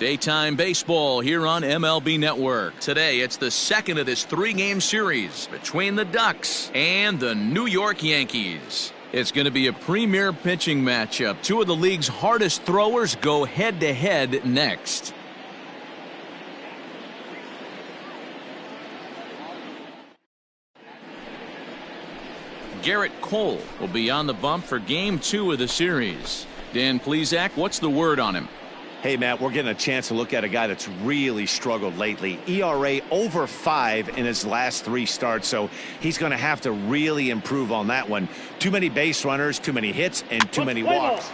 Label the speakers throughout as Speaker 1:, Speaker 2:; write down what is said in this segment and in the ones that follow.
Speaker 1: Daytime baseball here on MLB Network. Today, it's the second of this three-game series between the Ducks and the New York Yankees. It's going to be a premier pitching matchup. Two of the league's hardest throwers go head-to-head next. Garrett Cole will be on the bump for Game 2 of the series. Dan Plesac, what's the word on him?
Speaker 2: Hey, Matt, we're getting a chance to look at a guy that's really struggled lately. ERA over 5 in his last 3 starts, so he's going to have to really improve on that one. Too many base runners, too many hits, and too many walks.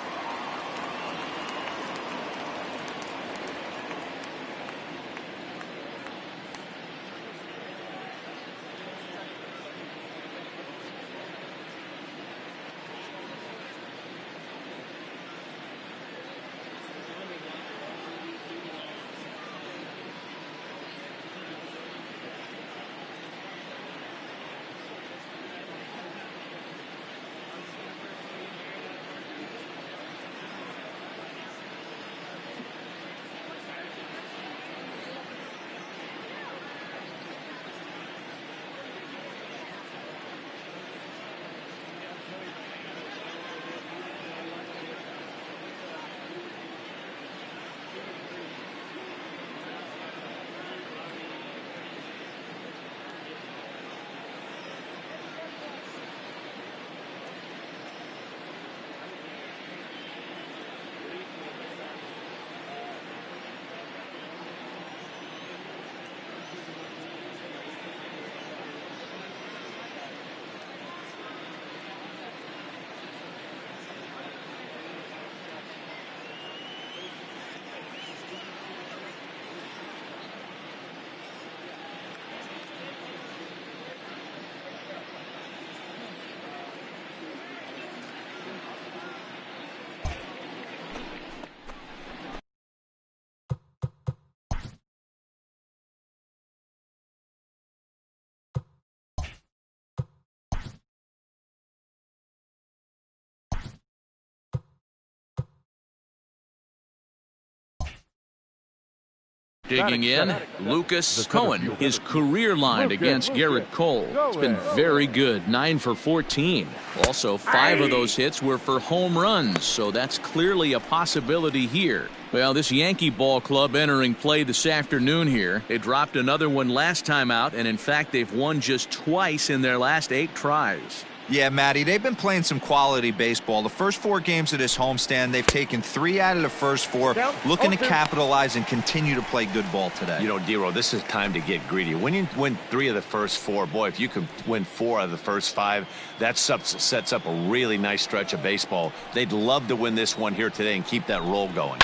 Speaker 1: Digging in, Lucas Kohan, his career line against Garrett Cole. It's been very good, 9 for 14. Also, 5 of those hits were for home runs, so that's clearly a possibility here. Well, this Yankee ball club entering play this afternoon here. They dropped another one last time out, and in fact, they've won just twice in their last 8 tries.
Speaker 3: Yeah, Matty, they've been playing some quality baseball. The first 4 games of this homestand, they've taken 3 out of the first 4, looking to capitalize and continue to play good ball today.
Speaker 2: You know, Dero, this is time to get greedy. When you win 3 of the first 4, boy, if you could win 4 out of the first 5, that sets up a really nice stretch of baseball. They'd love to win this one here today and keep that roll going.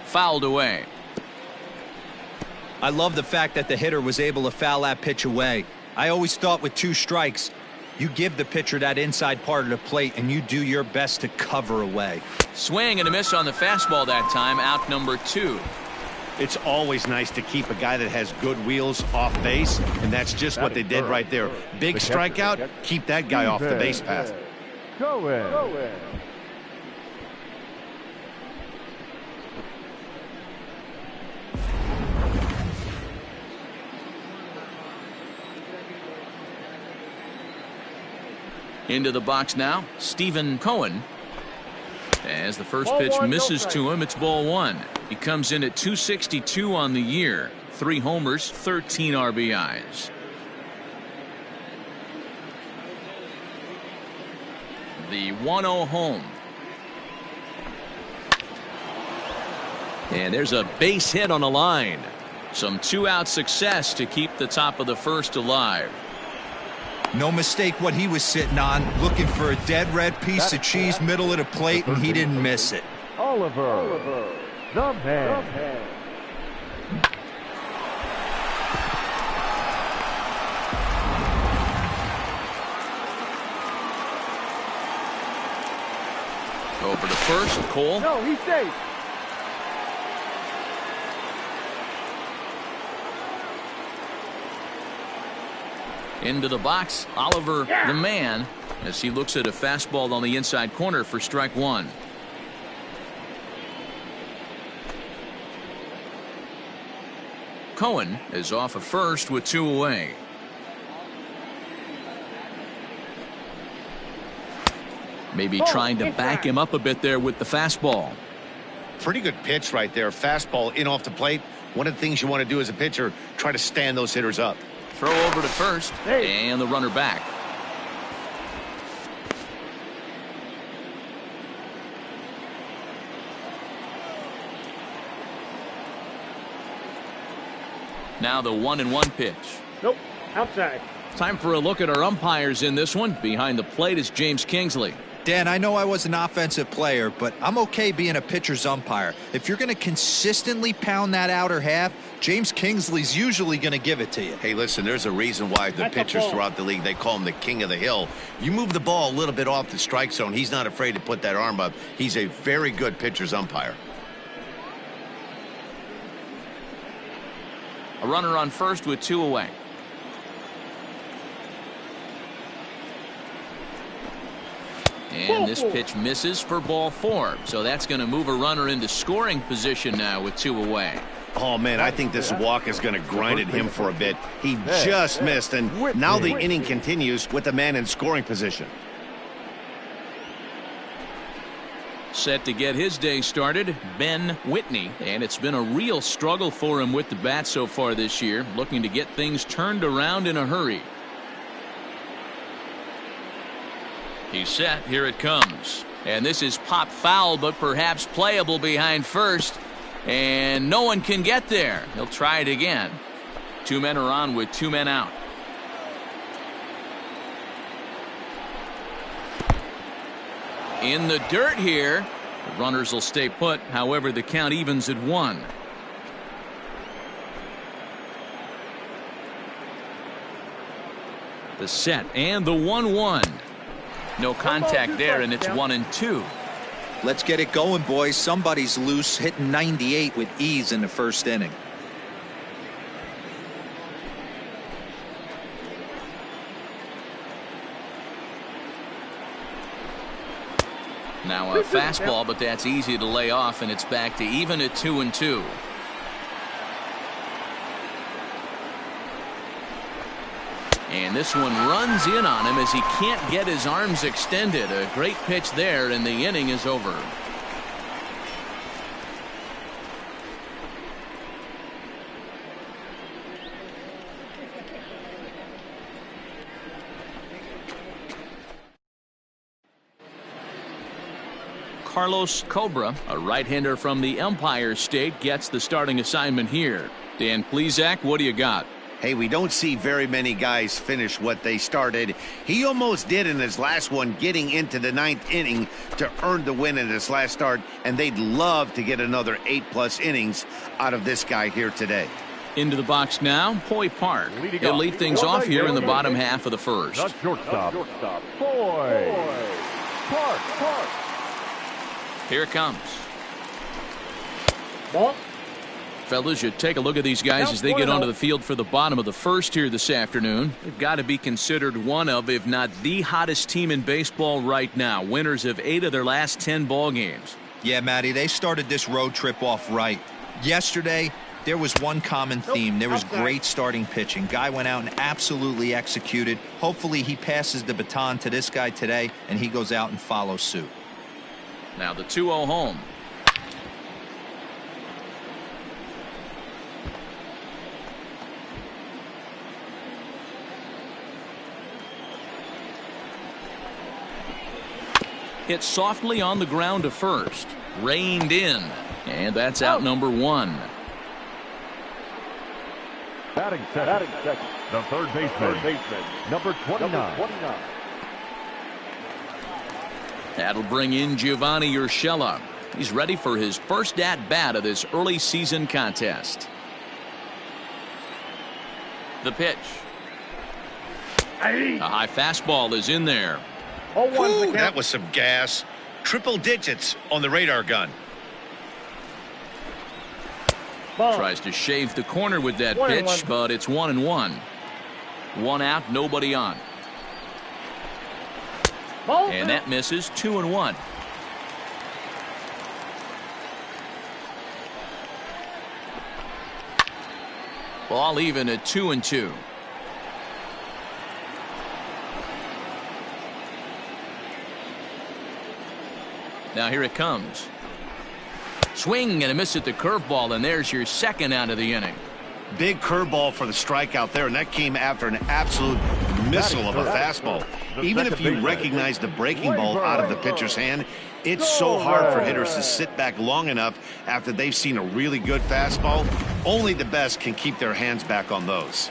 Speaker 1: Fouled away.
Speaker 3: I love the fact that the hitter was able to foul that pitch away. I always thought with 2 strikes, you give the pitcher that inside part of the plate and you do your best to cover away.
Speaker 1: Swing and a miss on the fastball that time, out number 2.
Speaker 2: It's always nice to keep a guy that has good wheels off base, and that's just what they did right there. Big strikeout, keep that guy off the base path.
Speaker 4: Go in.
Speaker 1: Into the box now, Stephen Kohan. As the first pitch misses to him, it's ball 1. He comes in at 262 on the year. 3 homers, 13 RBIs. The 1-0 home. And there's a base hit on the line. Some 2-out success to keep the top of the first alive.
Speaker 3: No mistake what he was sitting on, looking for a dead red piece of cheese middle of the plate, and he didn't miss it.
Speaker 4: Oliver, the man.
Speaker 1: Over to first, Cole.
Speaker 4: No, he's safe.
Speaker 1: Into the box, Oliver, the man, as he looks at a fastball on the inside corner for strike 1. Kohan is off of first with 2 away. Maybe trying to back him up a bit there with the fastball.
Speaker 2: Pretty good pitch right there. Fastball in off the plate. One of the things you want to do as a pitcher, try to stand those hitters up.
Speaker 1: Throw over to first, and the runner back. Now the 1-1 pitch.
Speaker 4: Nope, outside.
Speaker 1: Time for a look at our umpires in this one. Behind the plate is James Kingsley.
Speaker 3: Dan, I know I was an offensive player, but I'm okay being a pitcher's umpire. If you're going to consistently pound that outer half, James Kingsley's usually going to give it to you.
Speaker 2: Hey, listen, there's a reason why the pitchers throughout the league, they call him the king of the hill. You move the ball a little bit off the strike zone, he's not afraid to put that arm up. He's a very good pitcher's umpire.
Speaker 1: A runner on first with 2 away. And this pitch misses for ball 4. So that's going to move a runner into scoring position now with 2 away.
Speaker 2: Oh, man, I think this walk is going to grind at him for a bit. He just missed, and now the inning continues with the man in scoring position.
Speaker 1: Set to get his day started, Ben Whitney. And it's been a real struggle for him with the bat so far this year. Looking to get things turned around in a hurry. He's set. Here it comes. And this is pop foul, but perhaps playable behind first. And no one can get there. He'll try it again. 2 men are on with 2 men out. In the dirt here. The runners will stay put. However, the count evens at 1. The set and the 1-1. No contact there, and it's 1-2.
Speaker 3: Let's get it going, boys. Somebody's loose, hitting 98 with ease in the first inning.
Speaker 1: Now a fastball, but that's easy to lay off, and it's back to even at 2-2. And this one runs in on him as he can't get his arms extended. A great pitch there, and the inning is over. Carlos Cobra, a right-hander from the Empire State, gets the starting assignment here. Dan Plesac, what do you got?
Speaker 2: Hey, we don't see very many guys finish what they started. He almost did in his last one, getting into the 9th inning to earn the win in his last start, and they'd love to get another 8+ innings out of this guy here today.
Speaker 1: Into the box now, Poy Park. He'll lead things off here in the bottom half of the first.
Speaker 4: The shortstop, Poy Park.
Speaker 1: Here it comes.
Speaker 4: Ball.
Speaker 1: Fellas, you take a look at these guys as they get onto the field for the bottom of the first here this afternoon. They've got to be considered one of, if not the hottest team in baseball right now. Winners of 8 of their last 10 ball games.
Speaker 3: Yeah, Matty, they started this road trip off right. Yesterday, there was one common theme. There was great starting pitching. Guy went out and absolutely executed. Hopefully he passes the baton to this guy today, and he goes out and follows suit.
Speaker 1: Now the 2-0 home. Hit softly on the ground to first. Reined in. And that's out number 1.
Speaker 4: Batting second. The third baseman. Number 29.
Speaker 1: That'll bring in Giovanni Urshela. He's ready for his first at-bat of this early season contest. The pitch. A high fastball is in there.
Speaker 2: Ooh, that was some gas. Triple digits on the radar gun.
Speaker 1: Tries to shave the corner with that pitch, but it's 1-1. 1 out, nobody on. And that misses. 2-1. Ball even at 2-2. Now here it comes. Swing and a miss at the curveball, and there's your second out of the inning.
Speaker 2: Big curveball for the strikeout there, and that came after an absolute missile of a fastball. Even if you recognize the breaking ball out of the pitcher's hand, it's so hard for hitters to sit back long enough after they've seen a really good fastball. Only the best can keep their hands back on those.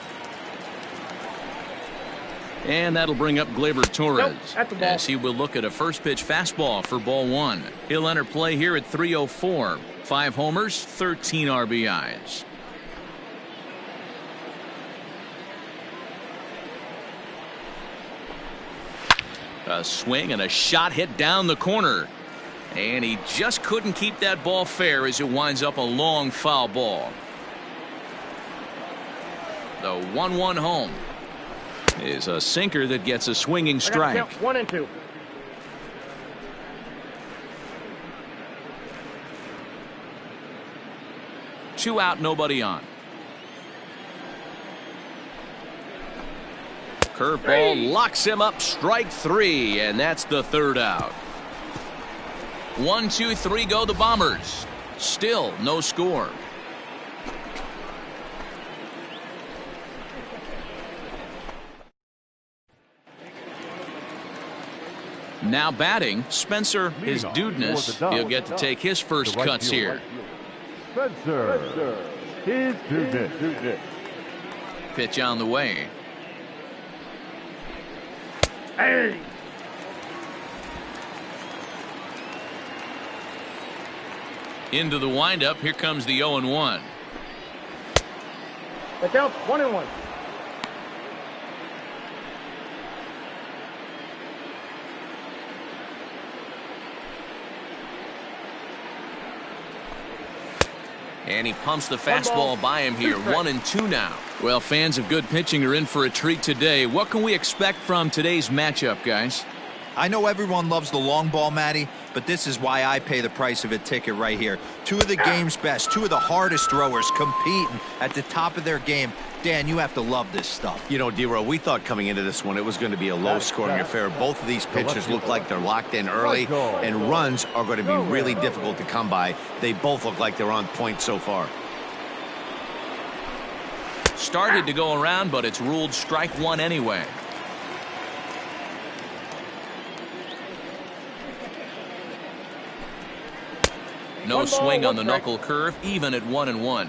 Speaker 1: And that'll bring up Gleyber Torres as he will look at a first pitch fastball for ball one. He'll enter play here at 3:04. 5 homers, 13 RBIs. A swing and a shot hit down the corner. And he just couldn't keep that ball fair as it winds up a long foul ball. The 1-1 home is a sinker that gets a swinging strike.
Speaker 5: 1-2.
Speaker 1: Two out, nobody on. Curveball locks him up, strike 3, and that's the third out. 1, 2, 3 go the Bombers. Still no score. Now batting, Spencer, his dudeness. He'll get to take his first cuts here.
Speaker 4: Spencer, his dudeness.
Speaker 1: Pitch on the way.
Speaker 5: Hey.
Speaker 1: Into the windup. Here comes the 0-1.
Speaker 5: The count's 1-1.
Speaker 1: And he pumps the fastball by him here. 1-2 now. Well, fans of good pitching are in for a treat today. What can we expect from today's matchup, guys?
Speaker 3: I know everyone loves the long ball, Matty, but this is why I pay the price of a ticket right here. Two of the game's best, two of the hardest throwers competing at the top of their game. Dan, you have to love this stuff.
Speaker 2: You know, D-Row, we thought coming into this one it was going to be a low-scoring affair. Both of these pitchers look like they're locked in early, and runs are going to be really difficult to come by. They both look like they're on point so far.
Speaker 1: Started to go around, but it's ruled strike 1 anyway. No swing on the knuckle curve, even at 1-1.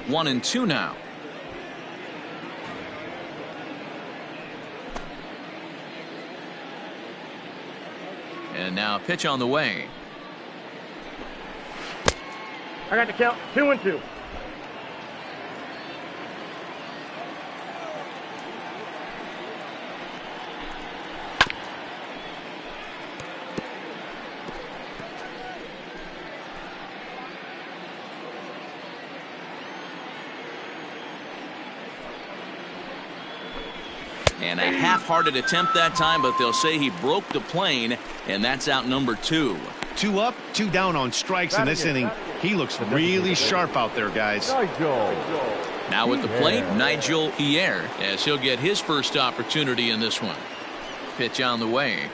Speaker 1: One and two now. And now pitch on the way.
Speaker 5: I got the count 2-2.
Speaker 1: And a half-hearted attempt that time, but they'll say he broke the plane, and that's out number 2.
Speaker 2: 2 up, 2 down on strikes in this inning. He looks really sharp out there, guys.
Speaker 1: Now at the plate, Nigel Pierre, as he'll get his first opportunity in this one. Pitch on the way.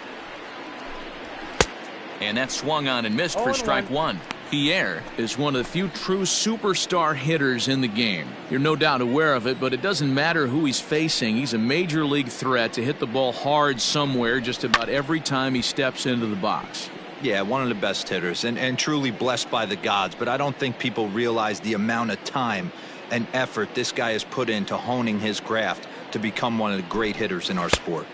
Speaker 1: And that swung on and missed for strike 1. Pierre is one of the few true superstar hitters in the game. You're no doubt aware of it, but it doesn't matter who he's facing. He's a major league threat to hit the ball hard somewhere just about every time he steps into the box.
Speaker 3: Yeah, one of the best hitters and truly blessed by the gods, but I don't think people realize the amount of time and effort this guy has put into honing his craft to become one of the great hitters in our sport.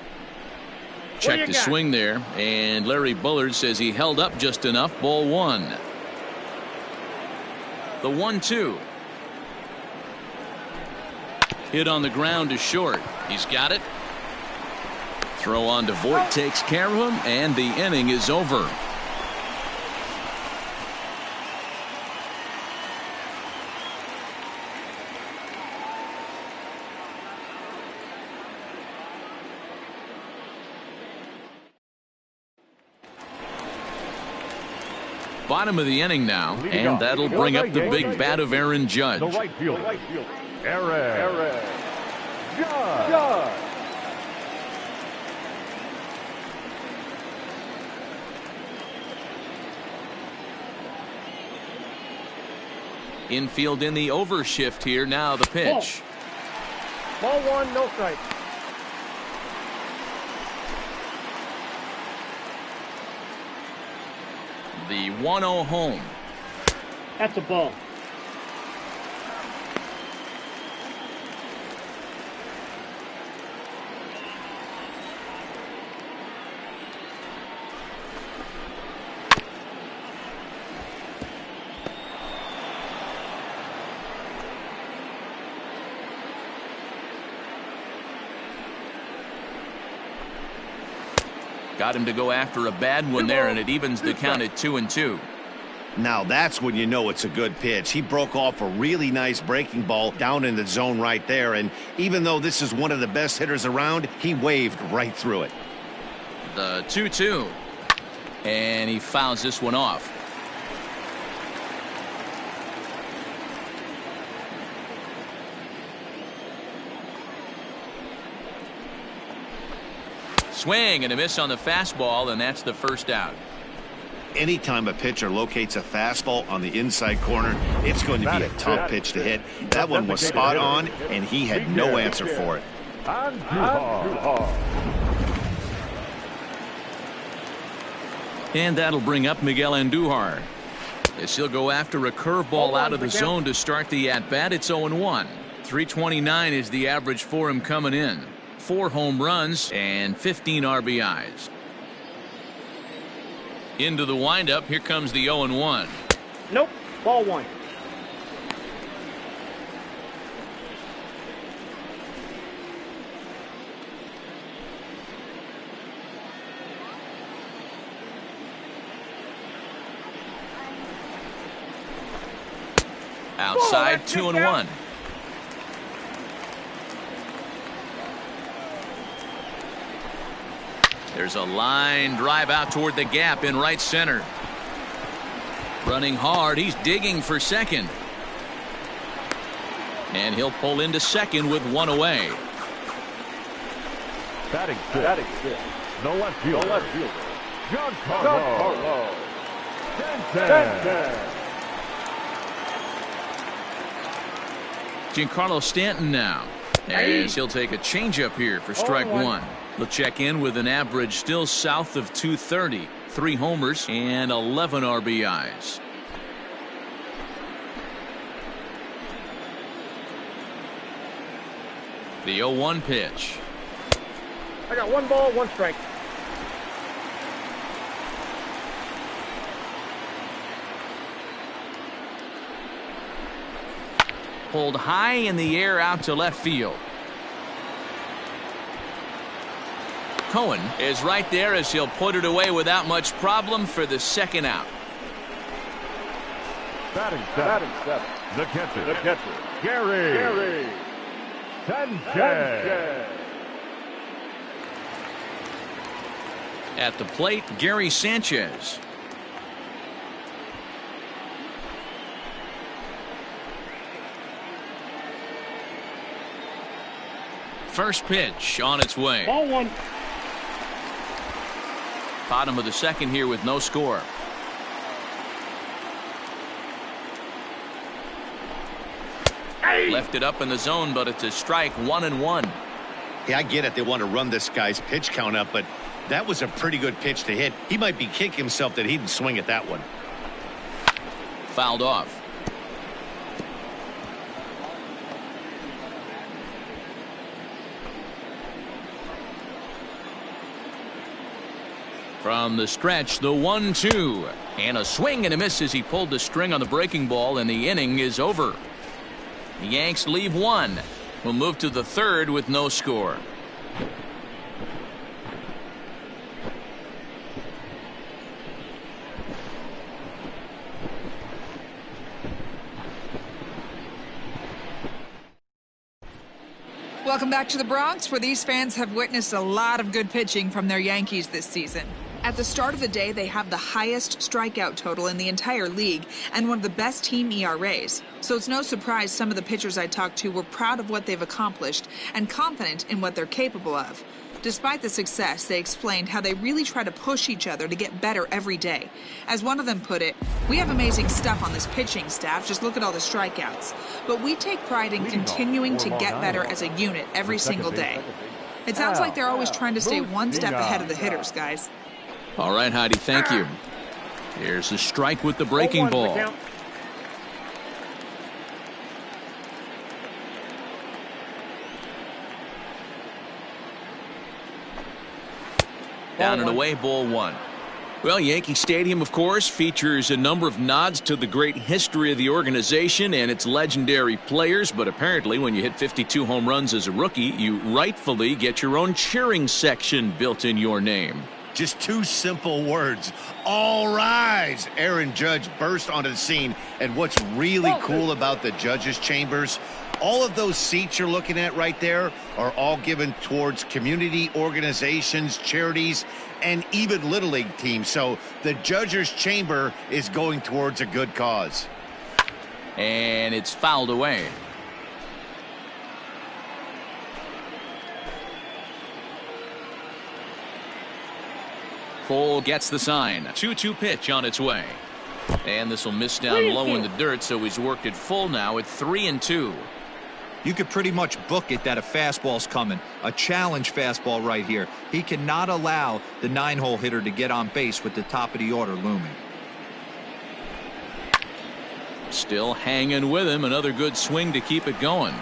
Speaker 1: Check the swing there, and Larry Bullard says he held up just enough. Ball 1. The 1-2. Hit on the ground to short. He's got it. Throw on to Voit takes care of him, and the inning is over. bottom of the inning now, and that'll bring up the big bat of Aaron Judge.
Speaker 4: The right fielder, Aaron Judge.
Speaker 1: Infield in the overshift here. Now the pitch.
Speaker 5: Ball one, no strike.
Speaker 1: The 1-0 home.
Speaker 5: That's a ball.
Speaker 1: Got him to go after a bad one there, and it evens the count at 2-2.
Speaker 2: Now that's when you know it's a good pitch. He broke off a really nice breaking ball down in the zone right there, and even though this is one of the best hitters around, he waved right through it.
Speaker 1: The 2-2, and he fouls this one off. Swing and a miss on the fastball, and that's the first out.
Speaker 2: Anytime a pitcher locates a fastball on the inside corner, it's going to be a tough pitch to hit. That one was spot on, and he had no answer for it.
Speaker 1: And that'll bring up Miguel Andujar, as he'll go after a curveball out of the zone to start the at-bat. It's 0-1. 329 is the average for him coming in. 4 home runs and 15 RBIs. Into the windup. Here comes the 0-1.
Speaker 5: Nope. Ball one.
Speaker 1: Outside, 2-1. There's a line drive out toward the gap in right center. Running hard. He's digging for second. And he'll pull into second with one away.
Speaker 4: Batting six. The left fielder. Giancarlo Stanton.
Speaker 1: Giancarlo Stanton now, as he'll take a changeup here for strike one. He'll check in with an average still south of 230, 3 homers and 11 RBIs. The 0-1 pitch.
Speaker 5: I got 1 ball, 1 strike.
Speaker 1: Pulled high in the air out to left field. Kohan is right there as he'll put it away without much problem for the second out.
Speaker 4: Batting seven. The catcher. Gary Sanchez.
Speaker 1: At the plate, Gary Sanchez. First pitch on its way.
Speaker 5: Ball one.
Speaker 1: Bottom of the second here with no score. Left it up in the zone, but it's a strike. 1-1.
Speaker 2: Yeah, I get it. They want to run this guy's pitch count up, but that was a pretty good pitch to hit. He might be kicking himself that he didn't swing at that one.
Speaker 1: Fouled off. From the stretch, the 1-2. And a swing and a miss as he pulled the string on the breaking ball, and the inning is over. The Yanks leave 1. We'll move to the third with no score.
Speaker 6: Welcome back to the Bronx, where these fans have witnessed a lot of good pitching from their Yankees this season. At the start of the day, they have the highest strikeout total in the entire league and one of the best team ERAs. So it's no surprise some of the pitchers I talked to were proud of what they've accomplished and confident in what they're capable of. Despite the success, they explained how they really try to push each other to get better every day. As one of them put it, "We have amazing stuff on this pitching staff, just look at all the strikeouts. But we take pride in continuing to get better as a unit every single day." It sounds like they're always trying to stay one step ahead of the hitters, guys.
Speaker 1: All right, Heidi, thank you. Here's the strike with the breaking ball. Down and away, ball one. Well, Yankee Stadium, of course, features a number of nods to the great history of the organization and its legendary players, but apparently when you hit 52 home runs as a rookie, you rightfully get your own cheering section built in your name.
Speaker 2: Just two simple words. All rise. Aaron Judge burst onto the scene. And what's really cool about the judges' chambers, all of those seats you're looking at right there are all given towards community organizations, charities, and even Little League teams. So the judges' chamber is going towards a good cause.
Speaker 1: And it's fouled away. Cole gets the sign. 2-2 pitch on its way. And this will miss down low in the dirt, so he's worked it full now at 3-2.
Speaker 3: You could pretty much book it that a fastball's coming. A challenge fastball right here. He cannot allow the 9-hole hitter to get on base with the top of the order looming.
Speaker 1: Still hanging with him. Another good swing to keep it going.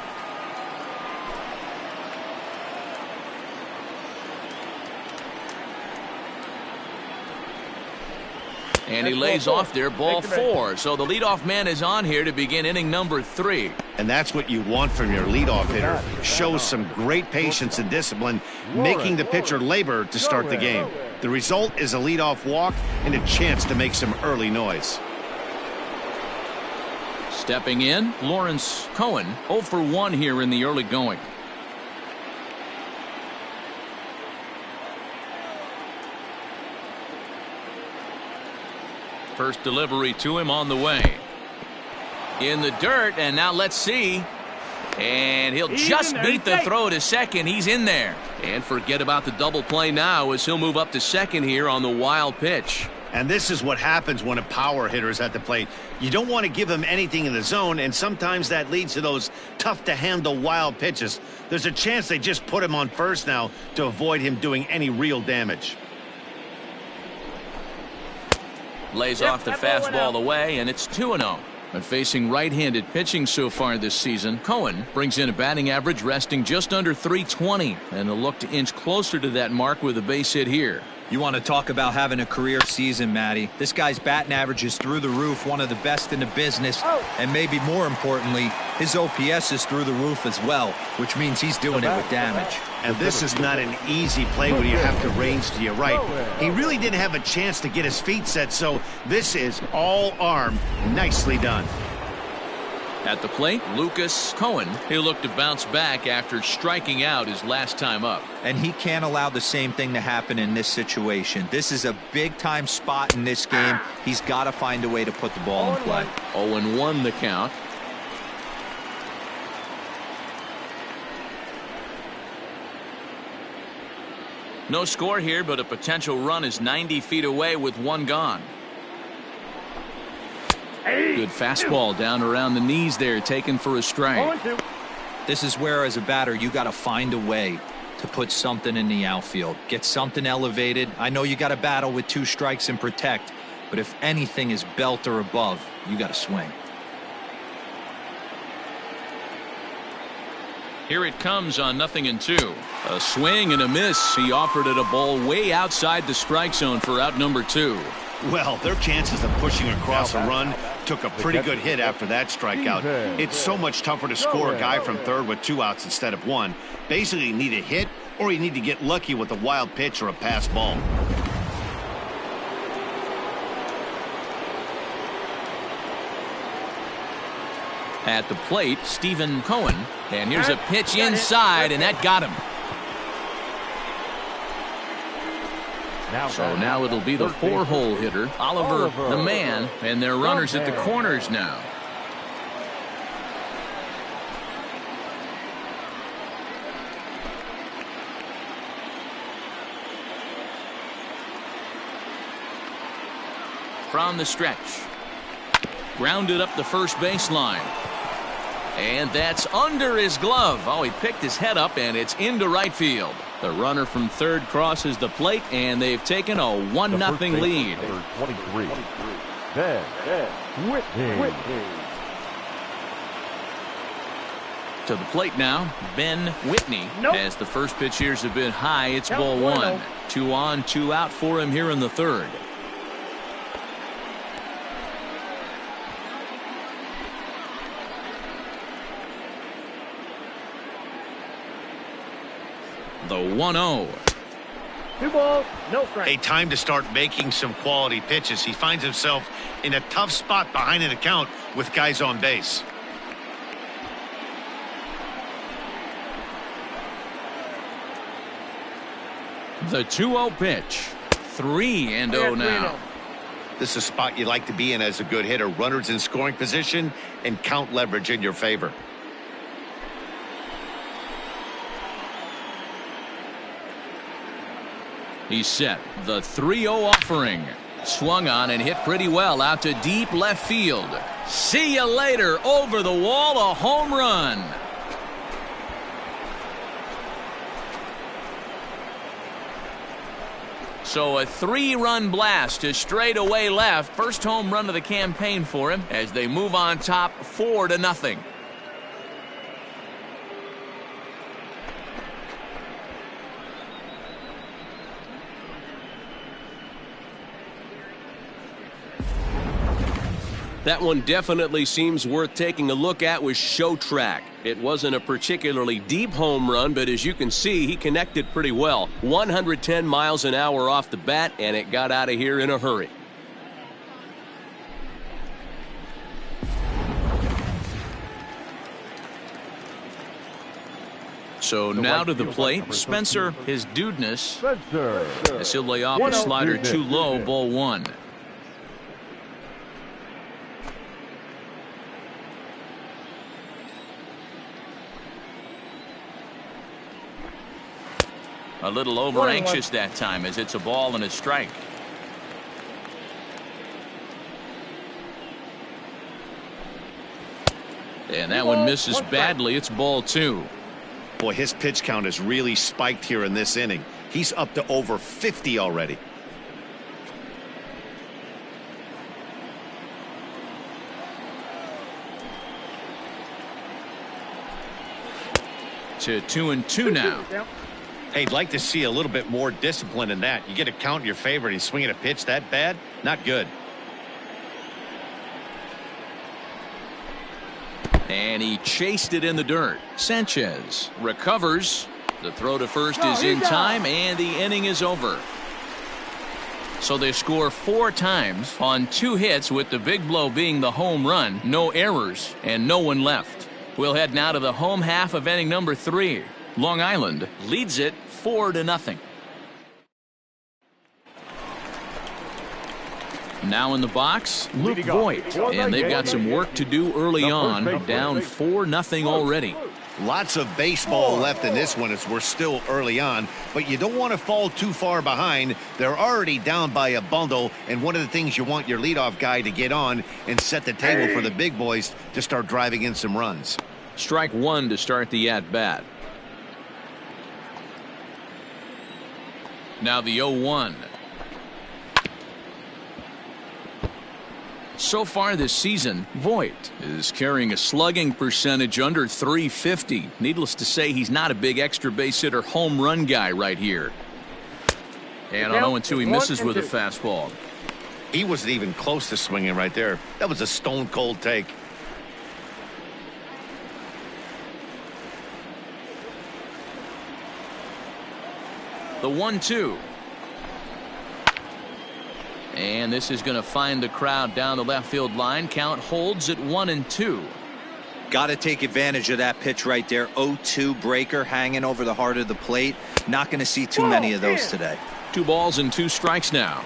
Speaker 1: And he lays off there, ball 4. So the leadoff man is on here to begin inning number 3.
Speaker 2: And that's what you want from your leadoff hitter. Shows some great patience and discipline, making the pitcher labor to start the game. The result is a leadoff walk and a chance to make some early noise.
Speaker 1: Stepping in, Lawrence Kohan, 0 for 1 here in the early going. First delivery to him on the way. In the dirt, and now let's see. And he'll just beat the throw to second. He's in there. And forget about the double play now as he'll move up to second here on the wild pitch.
Speaker 2: And this is what happens when a power hitter is at the plate. You don't want to give him anything in the zone, and sometimes that leads to those tough-to-handle wild pitches. There's a chance they just put him on first now to avoid him doing any real damage.
Speaker 1: Lays off the fastball away, and it's 2-0. But facing right-handed pitching so far this season, Kohan brings in a batting average resting just under .320, and a look to inch closer to that mark with a base hit here.
Speaker 3: You want to talk about having a career season, Matty. This guy's batting average is through the roof, one of the best in the business, and maybe more importantly, his OPS is through the roof as well, which means he's doing it with damage.
Speaker 2: And this is not an easy play when you have to range to your right. He really didn't have a chance to get his feet set, so this is all arm. Nicely done.
Speaker 1: At the plate, Lucas Kohan. He'll look to bounce back after striking out his last time up.
Speaker 3: And he can't allow the same thing to happen in this situation. This is a big-time spot in this game. He's got to find a way to put the ball in play.
Speaker 1: 0-1 the count. No score here, but a potential run is 90 feet away with one gone. Good fastball down around the knees there, taken for a strike.
Speaker 3: This is where, as a batter, you got to find a way to put something in the outfield. Get something elevated. I know you got to battle with 2 strikes and protect, but if anything is belt or above, you got to swing.
Speaker 1: Here it comes on 0-2. A swing and a miss. He offered it a ball way outside the strike zone for out number 2.
Speaker 2: Well, their chances of pushing across a run took a pretty good hit after that strikeout. It's so much tougher to score a guy from third with 2 outs instead of 1. Basically, you need a hit or you need to get lucky with a wild pitch or a pass ball.
Speaker 1: At the plate, Stephen Kohan. And here's a pitch inside, and that got him. So now it'll be the 4-hole hitter, Oliver the man, and their runners at the corners now. From the stretch. Grounded up the first baseline. And that's under his glove. Oh, he picked his head up, and it's into right field. The runner from third crosses the plate, and they've taken a 1-0 lead.
Speaker 4: 23. Ben Whitney.
Speaker 1: To the plate now, Ben Whitney. As the first pitch here has been high, it's ball 1. 2 on, 2 out for him here in the third. The 1-0.
Speaker 5: 2 balls, no strike.
Speaker 2: A time to start making some quality pitches. He finds himself in a tough spot behind an account with guys on base.
Speaker 1: The 2-0 pitch. 3-0 now.
Speaker 2: This is a spot you like to be in as a good hitter. Runners in scoring position and count leverage in your favor.
Speaker 1: He's set. The 3-0 offering. Swung on and hit pretty well out to deep left field. See you later. Over the wall, a home run. So a 3-run blast to straightaway left. First home run of the campaign for him as they move on top 4-0.
Speaker 7: That one definitely seems worth taking a look at with Show Track. It wasn't a particularly deep home run, but as you can see, he connected pretty well. 110 miles an hour off the bat, and it got out of here in a hurry.
Speaker 1: So now to the plate, Spencer, his dudeness, as he'll lay off a slider too low, ball 1. A little over anxious that time as it's a ball and a strike. And that one misses badly. It's ball 2.
Speaker 2: Boy, his pitch count has really spiked here in this inning. He's up to over 50 already.
Speaker 1: To 2-2 now.
Speaker 2: Hey, I'd like to see a little bit more discipline in that. You get a count in your favor and he's swinging a pitch that bad? Not good.
Speaker 1: And he chased it in the dirt. Sanchez recovers. The throw to first is in time, and the inning is over. So they score 4 times on 2 hits, with the big blow being the home run. No errors and no one left. We'll head now to the home half of inning number 3. Long Island leads it 4-0. Now in the box, Luke Voigt, and they've got some work to do early on, down 4-0 already.
Speaker 2: Lots of baseball left in this one as we're still early on, but you don't want to fall too far behind. They're already down by a bundle, and one of the things you want your leadoff guy to get on and set the table for the big boys to start driving in some runs.
Speaker 1: Strike 1 to start the at-bat. Now the 0-1. So far this season, Voigt is carrying a slugging percentage under .350. Needless to say, he's not a big extra base hitter home run guy right here. And on 0-2, he misses with a fastball.
Speaker 2: He wasn't even close to swinging right there. That was a stone cold take.
Speaker 1: The 1-2. And this is going to find the crowd down the left field line. Count holds at 1-2.
Speaker 3: Got to take advantage of that pitch right there. 0-2 breaker hanging over the heart of the plate. Not going to see too many of those today.
Speaker 1: 2 balls and 2 strikes now.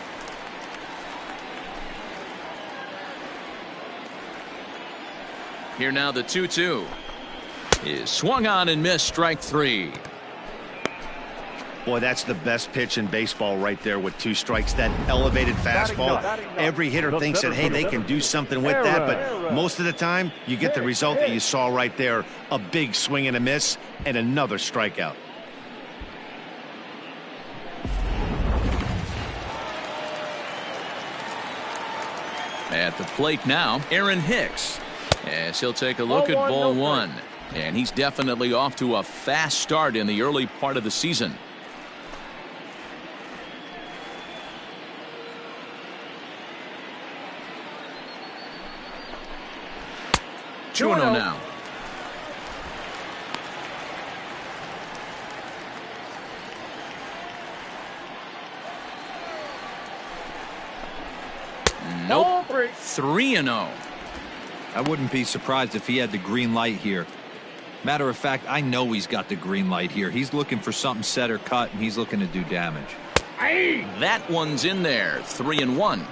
Speaker 1: Here now the 2-2 is swung on and missed, strike 3.
Speaker 2: Boy, that's the best pitch in baseball right there with 2 strikes. That elevated fastball. Every hitter thinks that, hey, they can do something with that, but most of the time you get the result that you saw right there. A big swing and a miss and another strikeout.
Speaker 1: At the plate now, Aaron Hicks. As he'll take a look at ball 1. And he's definitely off to a fast start in the early part of the season. Two and 0 now. Nope. 3-0.
Speaker 3: I wouldn't be surprised if he had the green light here. Matter of fact, I know he's got the green light here. He's looking for something set or cut, and he's looking to do damage.
Speaker 1: That one's in there. 3-1.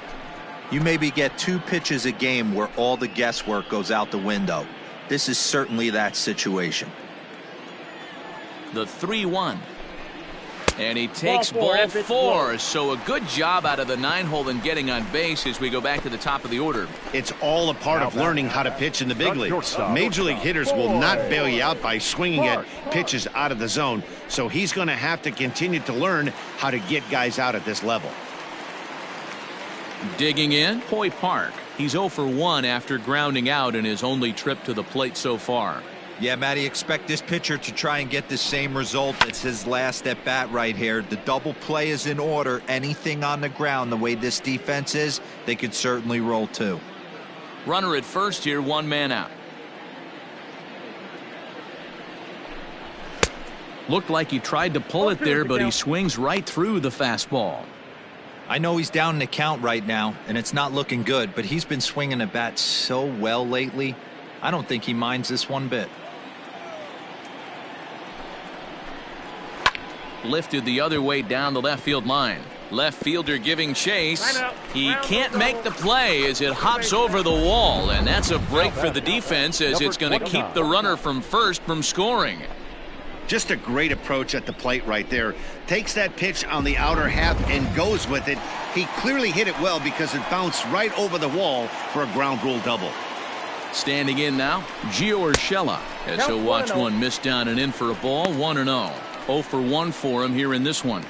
Speaker 3: You maybe get 2 pitches a game where all the guesswork goes out the window. This is certainly that situation.
Speaker 1: The 3-1. And he takes ball 4. So a good job out of the 9-hole in getting on base as we go back to the top of the order.
Speaker 2: It's all a part of learning how to pitch in the big leagues. Major league hitters will not bail you out by swinging at pitches out of the zone. So he's going to have to continue to learn how to get guys out at this level.
Speaker 1: Digging in, Hoy Park. He's 0 for 1 after grounding out in his only trip to the plate so far.
Speaker 3: Yeah, Matty, expect this pitcher to try and get the same result. It's his last at bat right here. The double play is in order. Anything on the ground, the way this defense is, they could certainly roll 2.
Speaker 1: Runner at first here, 1 man out. Looked like he tried to pull it there, but he swings right through the fastball.
Speaker 3: I know he's down in the count right now, and it's not looking good, but he's been swinging the bat so well lately. I don't think he minds this one bit.
Speaker 1: Lifted the other way down the left field line. Left fielder giving chase. He can't make the play as it hops over the wall, and that's a break for the defense as it's going to keep the runner from first from scoring.
Speaker 2: Just a great approach at the plate right there. Takes that pitch on the outer half and goes with it. He clearly hit it well because it bounced right over the wall for a ground rule double.
Speaker 1: Standing in now, Gio Urshela, as he'll watch one miss down and in for a ball. 1-0. 0 for 1 for him here in this one.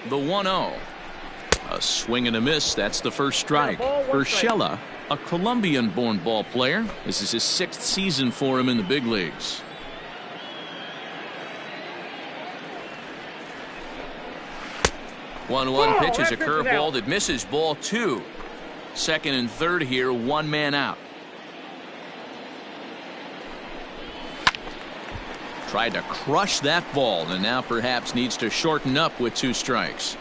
Speaker 1: The 1-0. A swing and a miss. That's the first strike. Urshela, a Colombian-born ball player. This is his 6th season for him in the big leagues. 1-1 pitch is a curveball that misses, ball 2. Second and third here, 1 man out. Tried to crush that ball and now perhaps needs to shorten up with 2 strikes.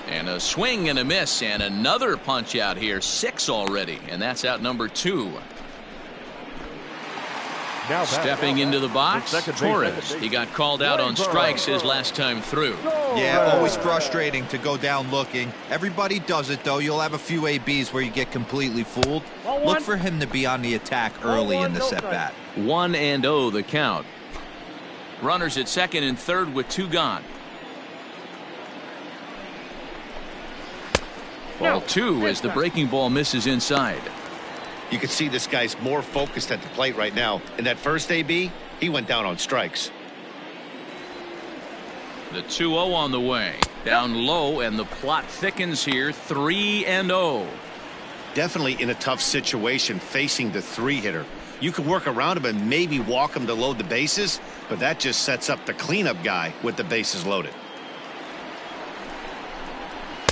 Speaker 1: And a swing and a miss and another punch out here. 6 already, and that's out number 2. Stepping into the box, Torres. He got called out on strikes his last time through.
Speaker 3: Yeah, always frustrating to go down looking. Everybody does it, though. You'll have a few ABs where you get completely fooled. Look for him to be on the attack early in this at-bat.
Speaker 1: 1-0 the count. Runners at second and third with 2 gone. Ball 2 as the breaking ball misses inside.
Speaker 2: You can see this guy's more focused at the plate right now. In that first AB, he went down on strikes.
Speaker 1: The 2-0 on the way. Down low, and the plot thickens here. 3-0.
Speaker 2: Definitely in a tough situation facing the 3-hitter. You could work around him and maybe walk him to load the bases, but that just sets up the cleanup guy with the bases loaded.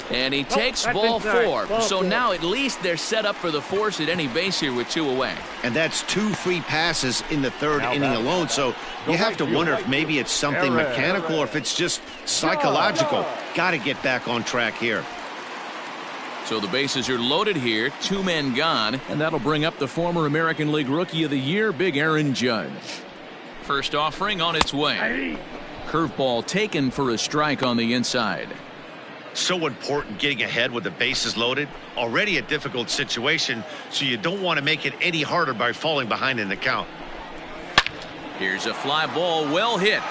Speaker 1: And he takes ball 4. So now at least they're set up for the force at any base here with 2 away.
Speaker 2: And that's 2 free passes in the 3rd inning alone. So you have to wonder if maybe it's something mechanical or if it's just psychological. Got to get back on track here.
Speaker 1: So the bases are loaded here, 2 men gone, and that'll bring up the former American League Rookie of the Year, Big Aaron Judge. First offering on its way. Curveball taken for a strike on the inside.
Speaker 2: So important getting ahead with the bases loaded. Already a difficult situation, so you don't want to make it any harder by falling behind in the count.
Speaker 1: Here's a fly ball, well hit.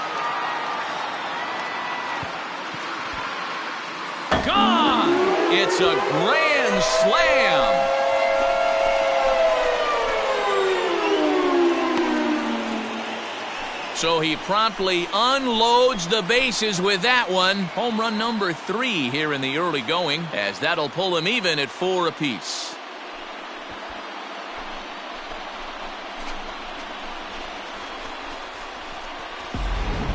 Speaker 1: Gone! It's a grand slam. So he promptly unloads the bases with that one. Home run number 3 here in the early going, as that'll pull him even at 4 apiece.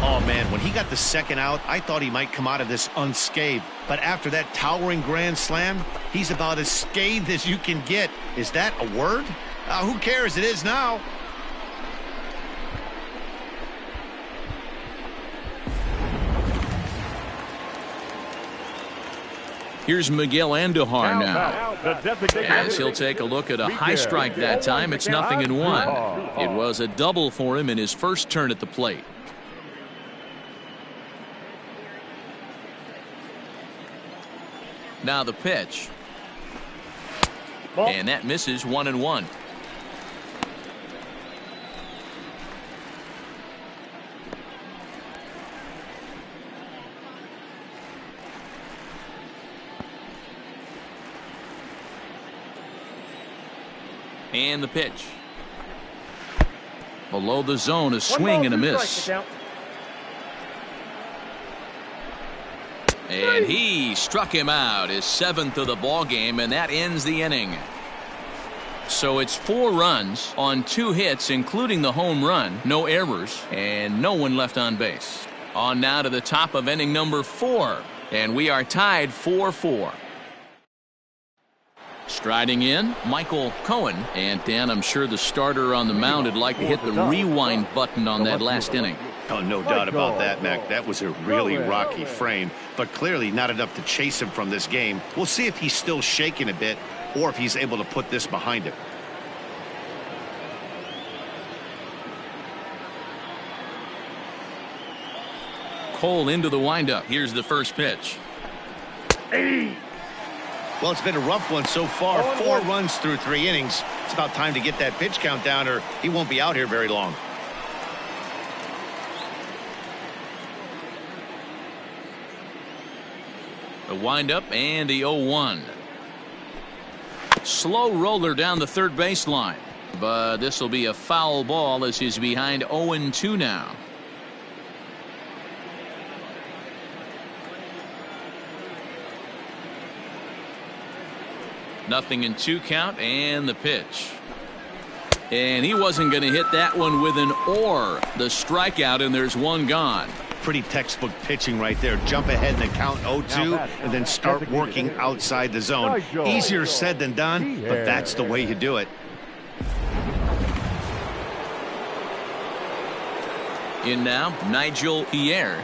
Speaker 2: Oh, man, when he got the second out, I thought he might come out of this unscathed. But after that towering grand slam, he's about as scathed as you can get. Is that a word? Who cares? It is now.
Speaker 1: Here's Miguel Andujar now, as he'll take a look at a high strike that time. It's 0-1. It was a double for him in his first turn at the plate. Now the pitch. And that misses 1-1. And the pitch. Below the zone, a swing and a miss. And he struck him out, his 7th of the ball game, and that ends the inning. So it's 4 runs on 2 hits, including the home run, no errors, and no one left on base. On now to the top of inning number 4, and we are tied 4-4. Striding in, Michael Kohan. And Dan, I'm sure the starter on the mound would like to hit the rewind button on that last inning.
Speaker 2: Oh, no doubt about that, Mac. That was a really rocky frame, but clearly not enough to chase him from this game. We'll see if he's still shaking a bit or if he's able to put this behind him.
Speaker 1: Cole into the windup. Here's the first pitch.
Speaker 2: Well, it's been a rough one so far. 4 runs through 3 innings. It's about time to get that pitch count down or he won't be out here very long.
Speaker 1: The windup and the 0-1. Slow roller down the third baseline. But this will be a foul ball as he's behind 0-2 now. Nothing in 2 count and the pitch. And he wasn't going to hit that one with an or. The strikeout, and there's 1 gone.
Speaker 2: Pretty textbook pitching right there. Jump ahead in the count 0-2 and then start working outside the zone. Easier said than done, but that's the way you do it.
Speaker 1: In now, Nigel Pierre.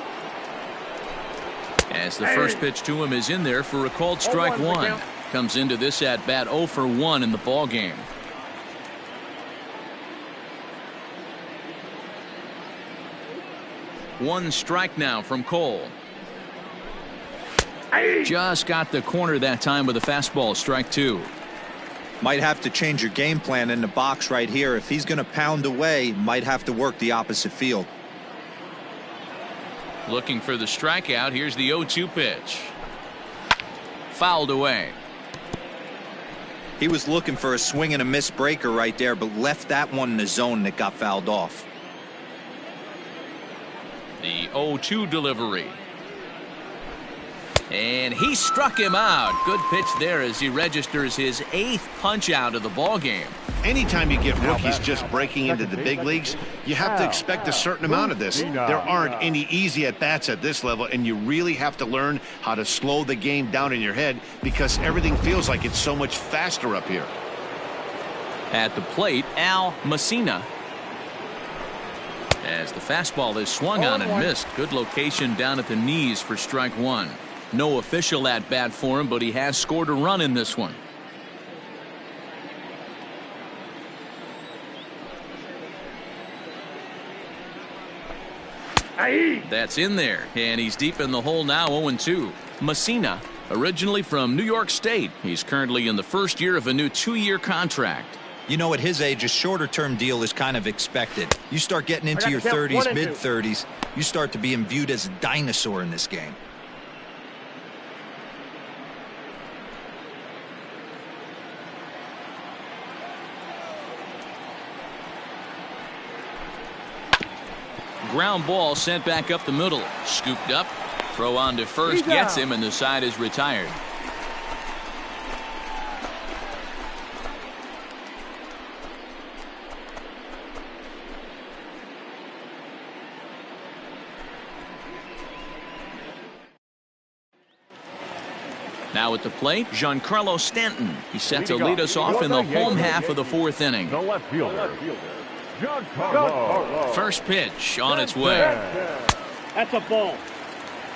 Speaker 1: As the first pitch to him is in there for a called strike 1. Comes into this at bat 0 for 1 in the ball game. One strike now from Cole. Just got the corner that time with a fastball, strike 2.
Speaker 3: Might have to change your game plan in the box right here. If he's going to pound away, might have to work the opposite field.
Speaker 1: Looking for the strikeout. Here's the 0-2 pitch. Fouled away.
Speaker 3: He was looking for a swing and a miss breaker right there, but left that one in the zone that got fouled off.
Speaker 1: The 0-2 delivery. And he struck him out. Good pitch there as he registers his 8th punch out of the ball game.
Speaker 2: Anytime you get rookies just breaking into the big leagues, you have to expect a certain amount of this. There aren't any easy at-bats at this level, and you really have to learn how to slow the game down in your head because everything feels like it's so much faster up here.
Speaker 1: At the plate, Al Messina. As the fastball is swung on and missed. Good location down at the knees for strike one. No official at bat for him, but he has scored a run in this one. That's in there, and he's deep in the hole now. 0-2. Messina, originally from New York State. He's currently in the first year of a new 2-year contract.
Speaker 3: You know, at his age, a shorter-term deal is kind of expected. You start getting into your 30s, mid-30s, you start to be viewed as a dinosaur in this game.
Speaker 1: Ground ball sent back up the middle. Scooped up. Throw on to first. Gets him, and the side is retired. Now at the plate, Giancarlo Stanton. He's set to lead us off in the home half of the fourth inning.
Speaker 4: The left fielder,
Speaker 1: First pitch on its way.
Speaker 5: That's a ball.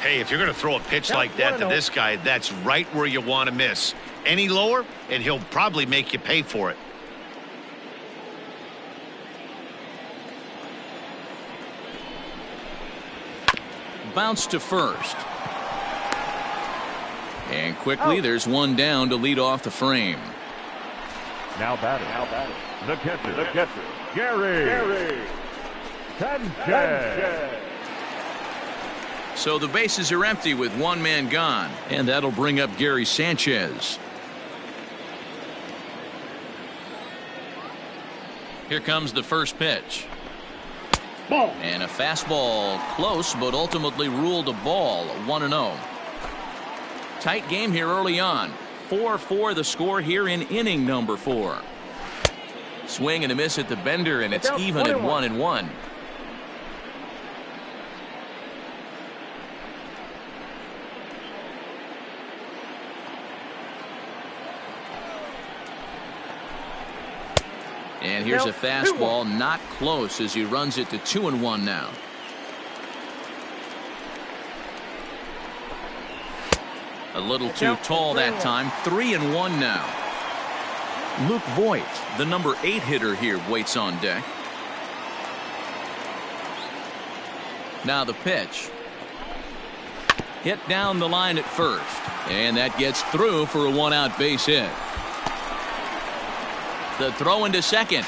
Speaker 2: Hey, if you're going to throw a pitch like that to this guy, that's right where you want to miss. Any lower, and he'll probably make you pay for it.
Speaker 1: Bounce to first. And quickly, there's one down to lead off the frame.
Speaker 4: Now batting. The catcher. Gary Sanchez.
Speaker 1: So the bases are empty with one man gone, and that'll bring up Gary Sanchez. Here comes the first pitch.
Speaker 5: Ball.
Speaker 1: And a fastball close, but ultimately ruled a ball. 1-0. Tight game here early on. 4-4 the score here in inning number 4. Swing and a miss at the bender, and it's even at 1-1. And here's a fastball, not close, as he runs it to 2-1 now. A little too tall that time. 3-1 now. Luke Voit, the number 8 hitter here, waits on deck. Now the pitch. Hit down the line at first, and that gets through for a 1-out base hit. The throw into second,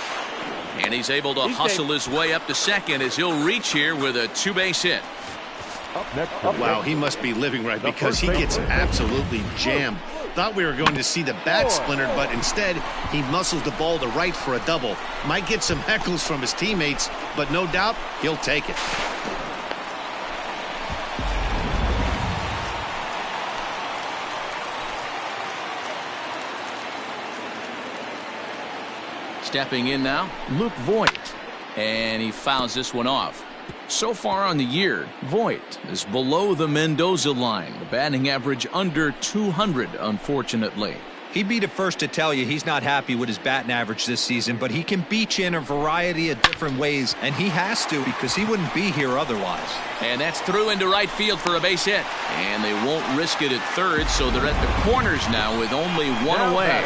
Speaker 1: and he's able to hustle his way up to second as he'll reach here with a 2-base hit.
Speaker 2: Wow, he must be living right because he gets absolutely jammed. Thought we were going to see the bat splintered, but instead he muscles the ball to right for a double. Might get some heckles from his teammates, but no doubt he'll take it.
Speaker 1: Stepping in now, Luke Voit, and he fouls this one off. So far on the year, Voit is below the Mendoza line. The batting average under 200, unfortunately.
Speaker 3: He'd be the first to tell you he's not happy with his batting average this season, but he can beat you in a variety of different ways, and he has to because he wouldn't be here otherwise.
Speaker 1: And that's through into right field for a base hit. And they won't risk it at third, so they're at the corners now with only one away.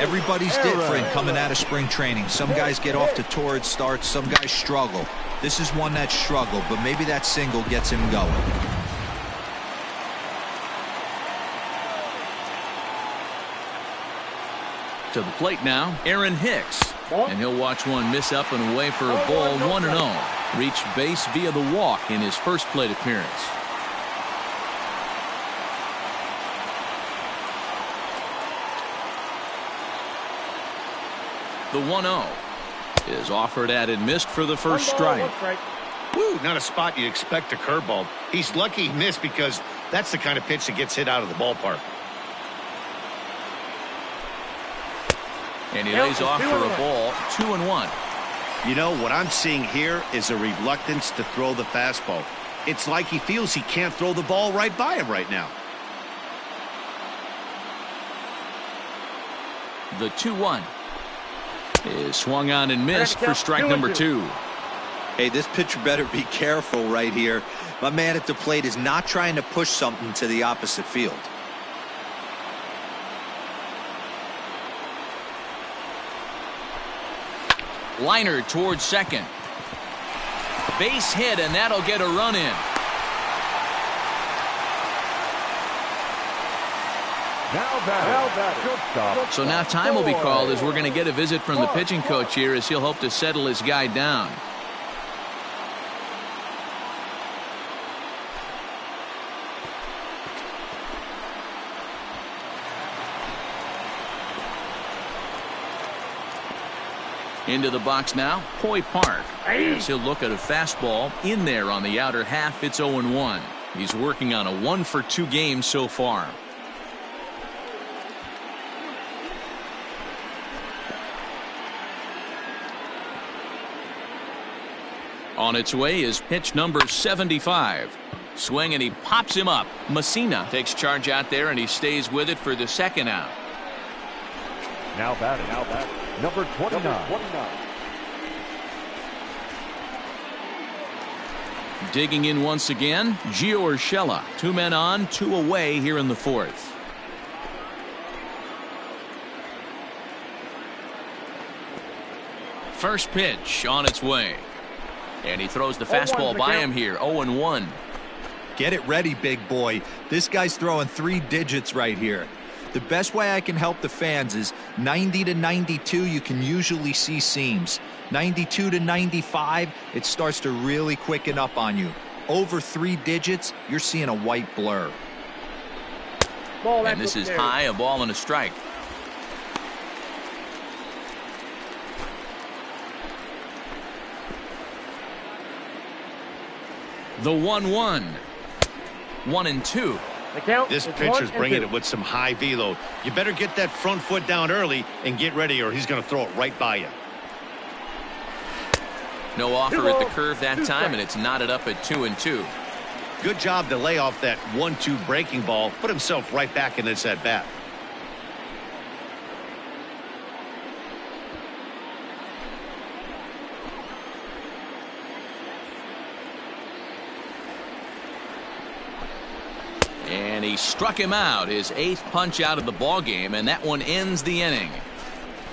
Speaker 3: Everybody's different coming out of spring training. Some guys get off to torrid starts, some guys struggle. This is one that struggled, but maybe that single gets him going.
Speaker 1: To the plate now, Aaron Hicks. And he'll watch one miss up and away for a ball. 1-0. Reached base via the walk in his first plate appearance. The 1-0 is offered at and missed for the first strike.
Speaker 2: Woo, not a spot you'd expect a curveball. He's lucky he missed because that's the kind of pitch that gets hit out of the ballpark.
Speaker 1: And he lays off for a ball, 2-1.
Speaker 2: You know, what I'm seeing here is a reluctance to throw the fastball. It's like he feels he can't throw the ball right by him right now.
Speaker 1: The 2-1 is swung on and missed for strike number 2.
Speaker 3: Hey, this pitcher better be careful right here. My man at the plate is not trying to push something to the opposite field.
Speaker 1: Liner towards second. Base hit, and that'll get a run in. So now time will be called as we're going to get a visit from the pitching coach here as he'll hope to settle his guy down. Into the box now, Hoy Park. As he'll look at a fastball in there on the outer half. It's 0-1. He's working on a 1-for-2 game so far. On its way is pitch number 75. Swing, and he pops him up. Messina takes charge out there, and he stays with it for the second out.
Speaker 4: Now batting. Number 29.
Speaker 1: Digging in once again, Gio Urshela. 2 men on, 2 away here in the 4th. First pitch on its way. And he throws the fastball by him here. 0-1.
Speaker 3: Get it ready, big boy. This guy's throwing 3 digits right here. The best way I can help the fans is 90 to 92, you can usually see seams. 92 to 95, it starts to really quicken up on you. Over 3 digits, you're seeing a white blur.
Speaker 1: And this is high, a ball and a strike. The 1-1. 1-2.
Speaker 2: This pitcher's bringing it with some high velo. You better get that front foot down early and get ready, or he's going to throw it right by you.
Speaker 1: No offer at the curve that time, and it's knotted up at 2-2.
Speaker 2: Good job to lay off that 1-2 breaking ball. Put himself right back in this at bat. And he struck him out, his 8th punch out of the ball game, and that one ends the inning.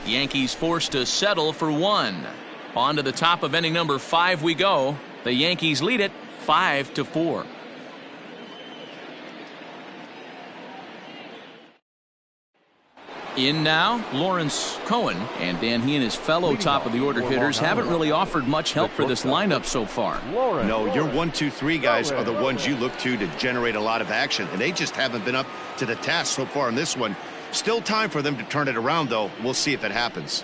Speaker 2: Yankees forced to settle for 1. On to the top of inning number 5 we go. The Yankees lead it 5-4. In now, Lawrence Kohan, and Dan, he and his fellow top of the order hitters haven't really offered much help for this lineup so far. No, your 1, 2, 3 guys are the ones you look to generate a lot of action, and they just haven't been up to the task so far in this one. Still time for them to turn it around, though. We'll see if it happens.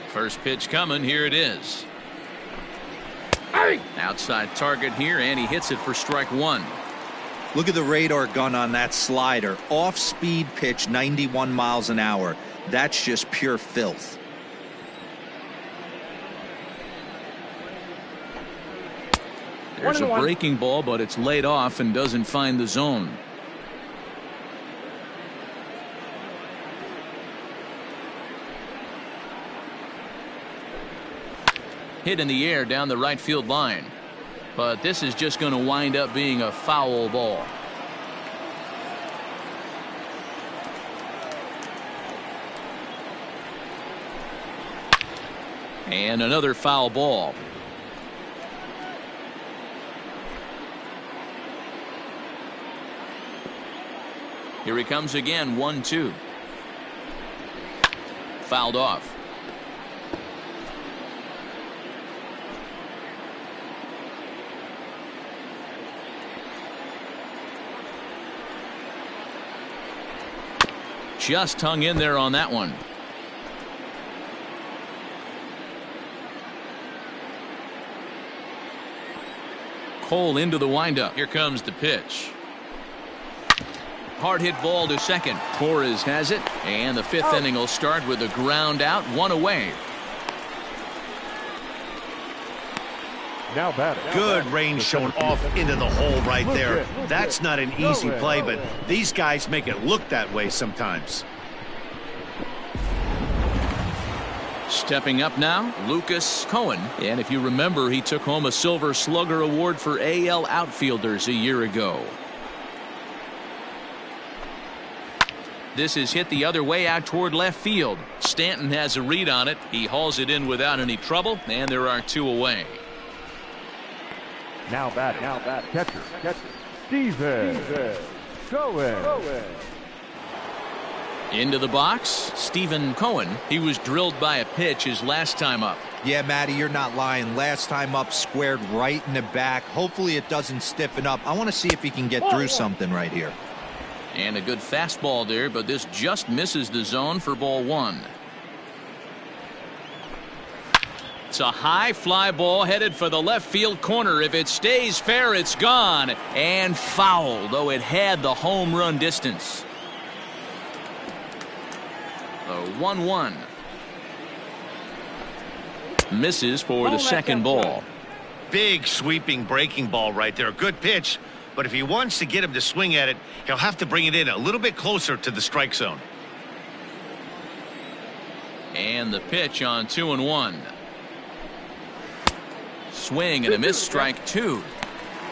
Speaker 1: First pitch coming. Here it is. Outside target here, and he hits it for strike 1.
Speaker 3: Look at the radar gun on that slider. Off-speed pitch, 91 miles an hour. That's just pure filth.
Speaker 1: There's a breaking ball, but it's laid off and doesn't find the zone. Hit in the air down the right field line, but this is just going to wind up being a foul ball. And another foul ball. Here he comes again. 1-2. Fouled off. Just hung in there on that one. Cole into the windup. Here comes the pitch. Hard hit ball to second. Torres has it, and the fifth inning will start with a ground out, one away.
Speaker 4: Now batting.
Speaker 2: Good range shown off into the hole right there. That's not an easy play, but these guys make it look that way sometimes.
Speaker 1: Stepping up now, Kohan. And if you remember, he took home a Silver Slugger Award for AL outfielders a year ago. This is hit the other way out toward left field. Stanton has a read on it. He hauls it in without any trouble, and there are two away.
Speaker 4: Now batting. Catcher. Steven Kohan.
Speaker 1: Into the box, Stephen Kohan. He was drilled by a pitch his last time up.
Speaker 3: Yeah, Matty, you're not lying. Last time up, squared right in the back. Hopefully it doesn't stiffen up. I want to see if he can get through something right here.
Speaker 1: And a good fastball there, but this just misses the zone for ball one. It's a high fly ball headed for the left field corner. If it stays fair, it's gone. And foul, though it had the home run distance. The 1-1. Misses for the second ball.
Speaker 2: Big sweeping breaking ball right there. Good pitch. But if he wants to get him to swing at it, he'll have to bring it in a little bit closer to the strike zone.
Speaker 1: And the pitch on 2-1. Swing and a miss, strike two.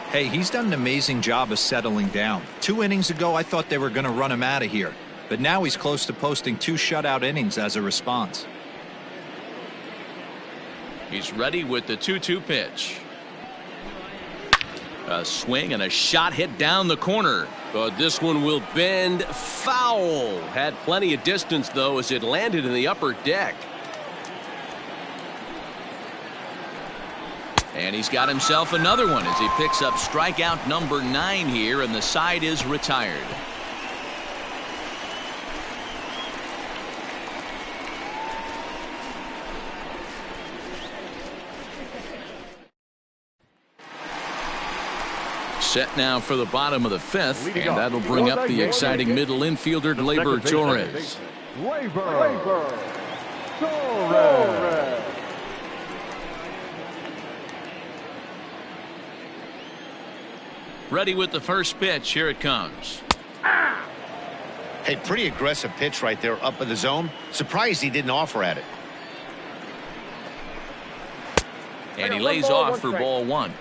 Speaker 3: Hey, he's done an amazing job of settling down. 2 innings ago, I thought they were going to run him out of here. But now he's close to posting 2 shutout innings as a response.
Speaker 1: He's ready with the 2-2 pitch. A swing and a shot hit down the corner.
Speaker 7: But this one will bend foul. Had plenty of distance, though, as it landed in the upper deck.
Speaker 1: And he's got himself another one as he picks up strikeout number 9 here, and the side is retired. Set now for the bottom of the 5th, and that'll bring up the exciting middle infielder, Gleyber Torres.
Speaker 4: Gleyber Torres.
Speaker 1: Ready with the first pitch. Here it comes.
Speaker 2: Hey, pretty aggressive pitch right there up in the zone. Surprised he didn't offer at it.
Speaker 1: And he lays off for ball 1.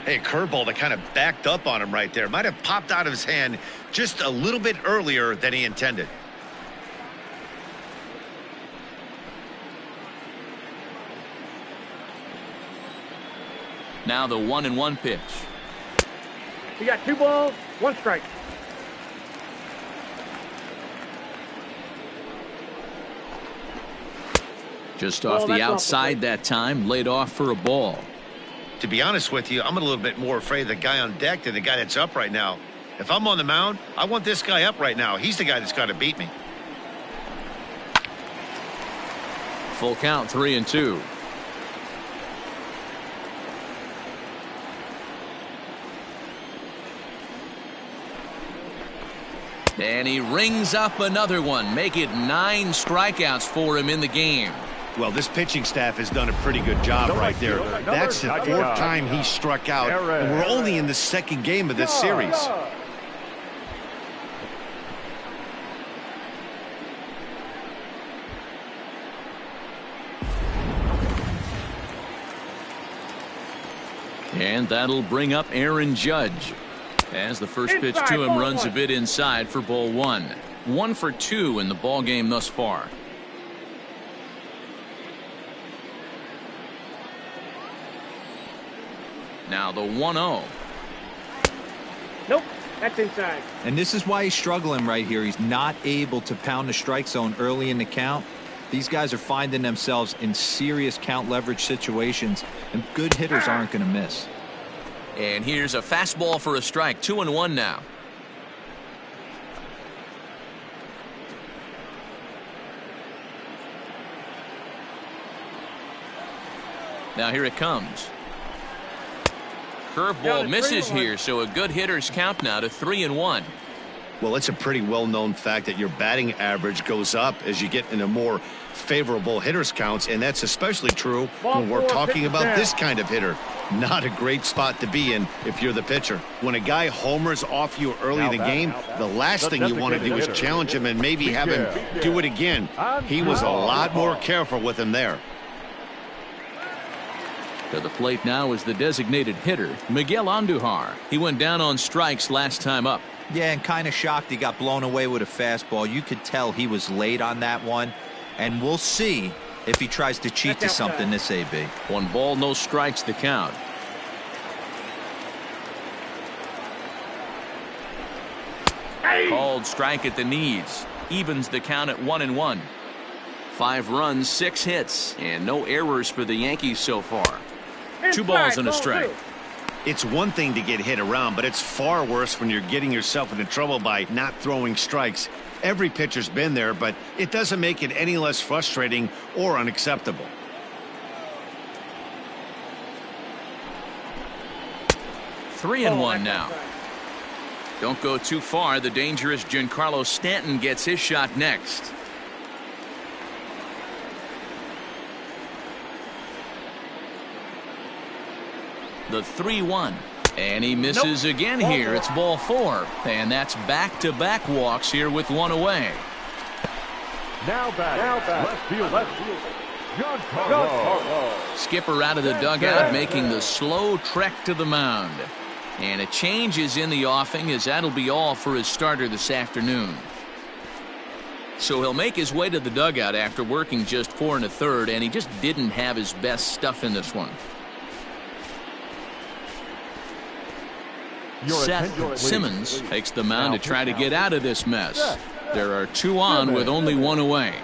Speaker 2: Hey, a curveball that kind of backed up on him right there. Might have popped out of his hand just a little bit earlier than he intended.
Speaker 1: Now the 1-1 pitch.
Speaker 5: You got 2 balls, 1 strike.
Speaker 1: Just off the outside that time, laid off for a ball.
Speaker 2: To be honest with you, I'm a little bit more afraid of the guy on deck than the guy that's up right now. If I'm on the mound, I want this guy up right now. He's the guy that's got to beat me.
Speaker 1: Full count, 3-2. And he rings up another one. Make it 9 strikeouts for him in the game.
Speaker 2: Well, this pitching staff has done a pretty good job right there. That's the 4th time he struck out, and we're only in the 2nd game of this series.
Speaker 1: And that'll bring up Aaron Judge, as the first pitch to him runs a bit inside for ball 1. 1 for 2 in the ball game thus far. Now the 1-0.
Speaker 5: Nope, that's inside.
Speaker 3: And this is why he's struggling right here. He's not able to pound the strike zone early in the count. These guys are finding themselves in serious count leverage situations, and good hitters aren't going to miss.
Speaker 1: And here's a fastball for a strike. 2-1 now. Now here it comes. Curveball misses here, so a good hitter's count now to 3-1.
Speaker 2: Well, it's a pretty well-known fact that your batting average goes up as you get into more favorable hitters counts, and that's especially true when we're talking about this kind of hitter. Not a great spot to be in if you're the pitcher. When a guy homers off you early in the game, the last thing you want to do is challenge him and maybe have him do it again. He was a lot more careful with him there.
Speaker 1: To the plate now is the designated hitter, Miguel Andujar. He went down on strikes last time up.
Speaker 3: Yeah, and kind of shocked he got blown away with a fastball. You could tell he was late on that one. And we'll see if he tries to cheat to something this AB.
Speaker 1: 1 ball, no strikes the count. Called strike at the knees. Evens the count at 1-1. 5 runs, 6 hits, and no errors for the Yankees so far. 2 balls and a strike.
Speaker 2: It's one thing to get hit around, but it's far worse when you're getting yourself into trouble by not throwing strikes. Every pitcher's been there, but it doesn't make it any less frustrating or unacceptable.
Speaker 1: Three and one now. Don't go too far. The dangerous Giancarlo Stanton gets his shot next. The 3-1. And he misses again here. It's ball 4. And that's back-to-back walks here with 1 away.
Speaker 4: Now back. Left field. Giancarlo.
Speaker 1: Skipper out of the dugout making the slow trek to the mound. And a change is in the offing, as that'll be all for his starter this afternoon. So he'll make his way to the dugout after working just 4 1/3, and he just didn't have his best stuff in this one. Seth Simmons takes the mound to try to get out of this mess. There are 2 on with only 1 away.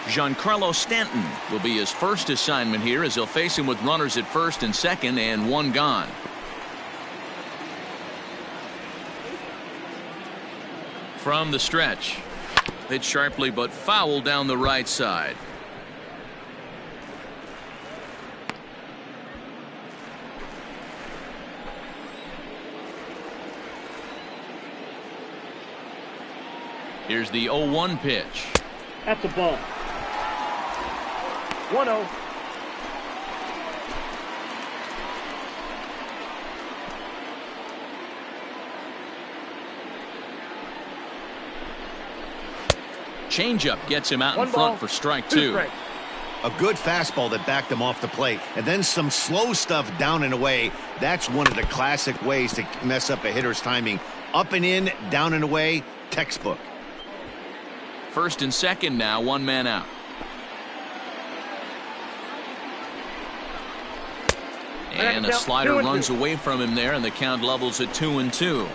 Speaker 1: Giancarlo Stanton will be his first assignment here, as he'll face him with runners at first and second and 1 gone. From the stretch. Hit sharply but foul down the right side. Here's the 0-1 pitch.
Speaker 5: That's a ball. 1-0.
Speaker 1: Changeup gets him out in front for strike 2.
Speaker 2: A good fastball that backed him off the plate, and then some slow stuff down and away. That's one of the classic ways to mess up a hitter's timing. Up and in, down and away, textbook.
Speaker 1: First and second now, 1 man out. And a slider runs away from him there, and the count levels at 2-2.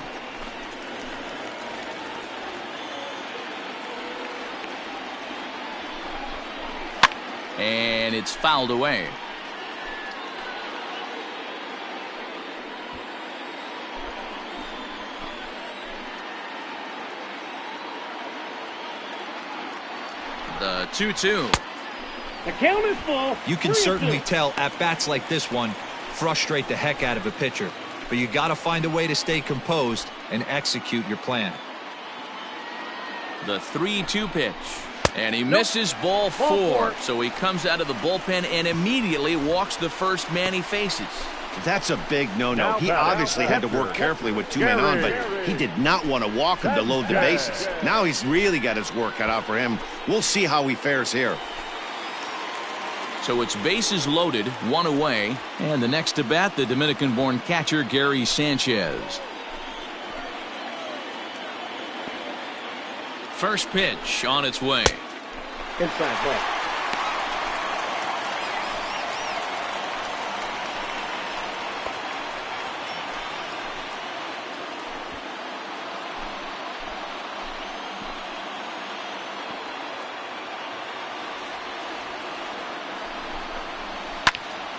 Speaker 1: And it's fouled away. The 2-2.
Speaker 5: The count is full.
Speaker 3: You can certainly tell at bats like this one frustrate the heck out of a pitcher, but you got to find a way to stay composed and execute your plan.
Speaker 1: The 3-2 pitch. And he misses ball 4. So he comes out of the bullpen and immediately walks the first man he faces.
Speaker 2: That's a big no-no. He obviously had to work carefully with 2 men on, but he did not want to walk him to load the bases. Now he's really got his work cut out for him. We'll see how he fares here.
Speaker 1: So it's bases loaded, 1 away, and the next to bat, the Dominican-born catcher Gary Sanchez. First pitch on its way.
Speaker 5: Inside ball.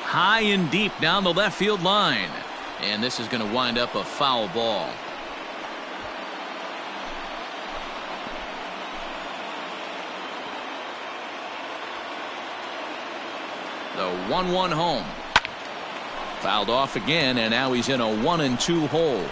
Speaker 1: High and deep down the left field line. And this is going to wind up a foul ball. The 1-1 home. Fouled off again, and now he's in a 1-2 hole.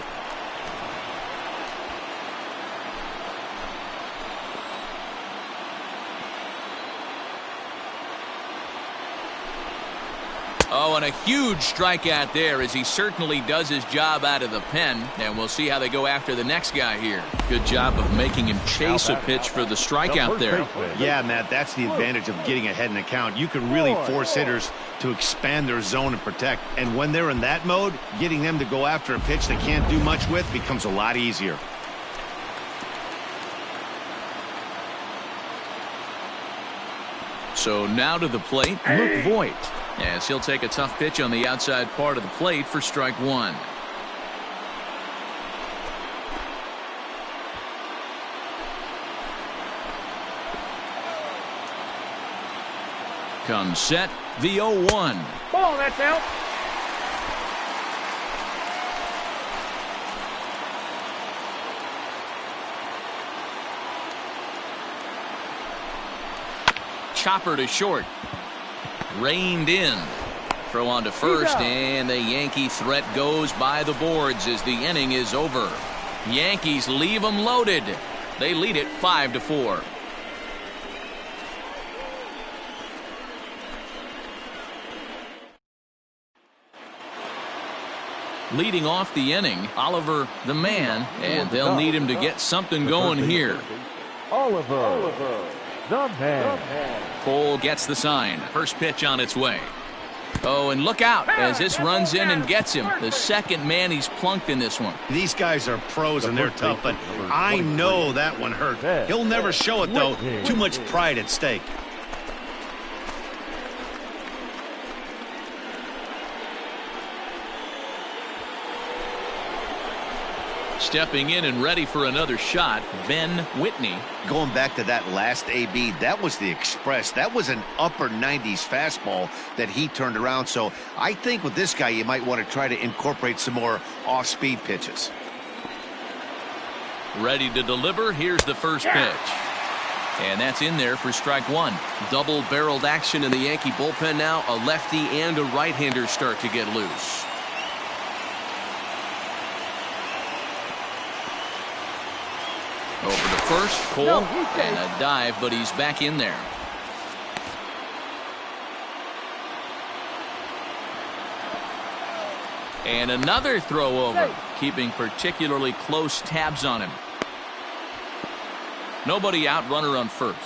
Speaker 1: Oh, and a huge strikeout there, as he certainly does his job out of the pen. And we'll see how they go after the next guy here. Good job of making him chase a pitch for the strikeout there.
Speaker 2: Yeah, Matt, that's the advantage of getting ahead in the count. You can really force hitters to expand their zone and protect. And when they're in that mode, getting them to go after a pitch they can't do much with becomes a lot easier.
Speaker 1: So now to the plate, Luke Voigt, as he'll take a tough pitch on the outside part of the plate for strike one. Comes set, the 0-1.
Speaker 5: Ball, that's out.
Speaker 1: Chopper to short. Reined in. Throw on to first, and the Yankee threat goes by the boards as the inning is over. Yankees leave them loaded. They lead it 5-4. Leading off the inning, Oliver the man, and they'll need him to get something going here.
Speaker 4: Oliver the man.
Speaker 1: Cole gets the sign. First pitch on its way. Oh, and look out as this runs in and gets him. The second man he's plunked in this one.
Speaker 2: These guys are pros and they're tough, but I know that one hurt. He'll never show it, though. Too much pride at stake.
Speaker 1: Stepping in and ready for another shot, Ben Whitney.
Speaker 2: Going back to that last AB, that was the express. That was an upper 90s fastball that he turned around. So I think with this guy, you might want to try to incorporate some more off-speed pitches.
Speaker 1: Ready to deliver. Here's the first pitch. And that's in there for strike one. Double-barreled action in the Yankee bullpen now. A lefty and a right-hander start to get loose. Over to first, Cole, and a dive, but he's back in there. And another throw over, keeping particularly close tabs on him. Nobody out, runner on first.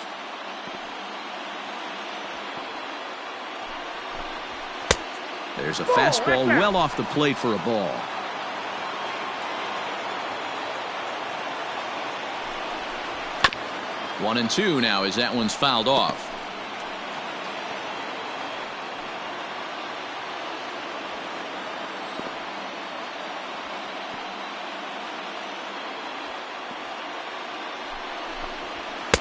Speaker 1: There's a fastball well off the plate for a ball. 1-2 now as that one's fouled off.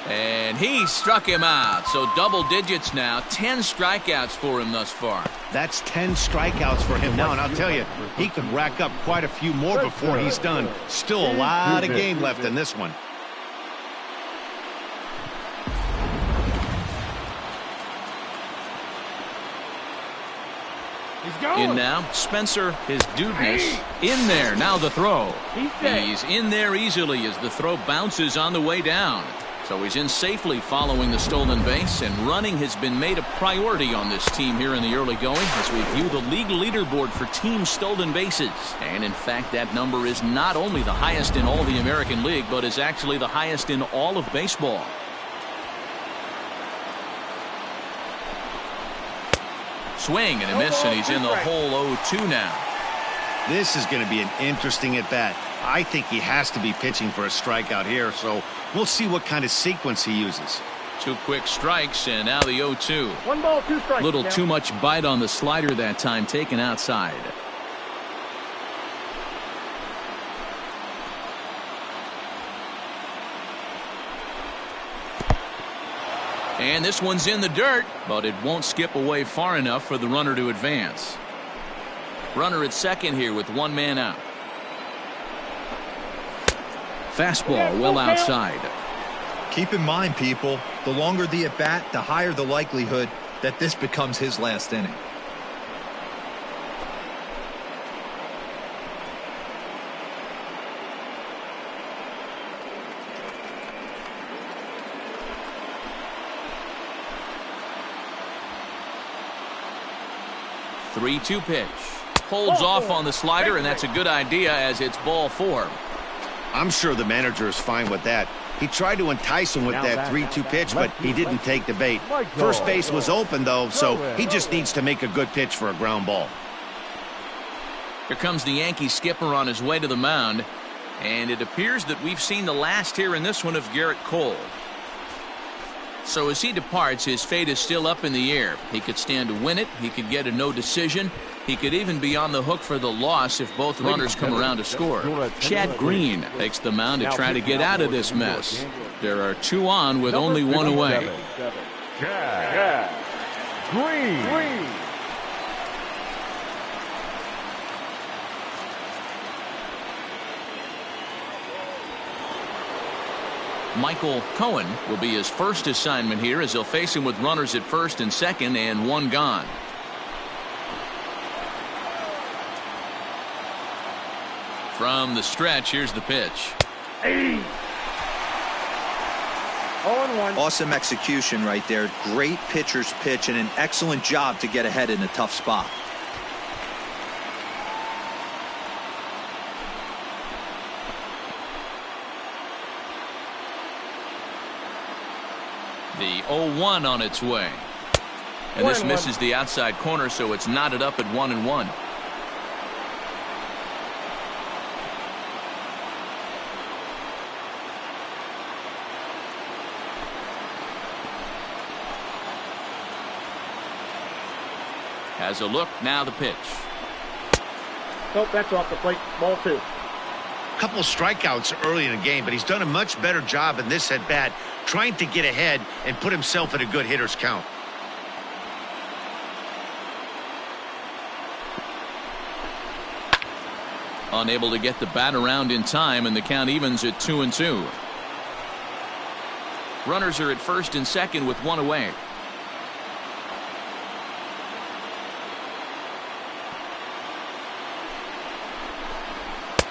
Speaker 1: And he struck him out. So double digits now. 10 strikeouts for him thus far.
Speaker 2: That's 10 strikeouts for him now. And I'll tell you, he could rack up quite a few more before he's done. Still a lot of game left in this one.
Speaker 1: In now, Spencer, his dudeness, in there. Now the throw. He's in there easily as the throw bounces on the way down. So he's in safely following the stolen base, and running has been made a priority on this team here in the early going as we view the league leaderboard for team stolen bases. And in fact, that number is not only the highest in all the American League, but is actually the highest in all of baseball. Swing and a miss, and he's in the hole 0-2 now.
Speaker 2: This is going to be an interesting at-bat. I think he has to be pitching for a strikeout here, so we'll see what kind of sequence he uses.
Speaker 1: 2 quick strikes, and now the 0-2.
Speaker 5: 1 ball, 2 strikes.
Speaker 1: Little too much bite on the slider that time, taken outside. And this one's in the dirt, but it won't skip away far enough for the runner to advance. Runner at second here with 1 man out. Fastball well outside.
Speaker 3: Keep in mind, people, the longer the at-bat, the higher the likelihood that this becomes his last inning.
Speaker 1: Three-two pitch. Holds off on the slider, and that's a good idea as it's ball four.
Speaker 2: I'm sure the manager is fine with that. He tried to entice him with that 3-2 pitch, but he didn't take the bait. First base was open, though, so he just needs to make a good pitch for a ground ball.
Speaker 1: Here comes the Yankee skipper on his way to the mound, and it appears that we've seen the last here in this one of Gerrit Cole. So as he departs, his fate is still up in the air. He could stand to win it. He could get a no decision. He could even be on the hook for the loss if both runners come around to score. Chad Green takes the mound to try to get out of this mess. There are two on with only one away.
Speaker 4: Chad Green.
Speaker 1: Michael Kohan will be his first assignment here as he'll face him with runners at first and second and one gone. From the stretch, here's the pitch.
Speaker 5: 0-1.
Speaker 3: Awesome execution right there. Great pitcher's pitch and an excellent job to get ahead in a tough spot.
Speaker 1: The 0-1 on its way. And this misses the outside corner, so it's knotted up at 1-1. Has a look, now the pitch.
Speaker 5: Nope, that's off the plate. Ball two.
Speaker 2: Couple strikeouts early in the game, but he's done a much better job in this at bat, trying to get ahead and put himself in a good hitter's count.
Speaker 1: Unable to get the bat around in time, and the count evens at 2-2. Runners are at first and second with one away.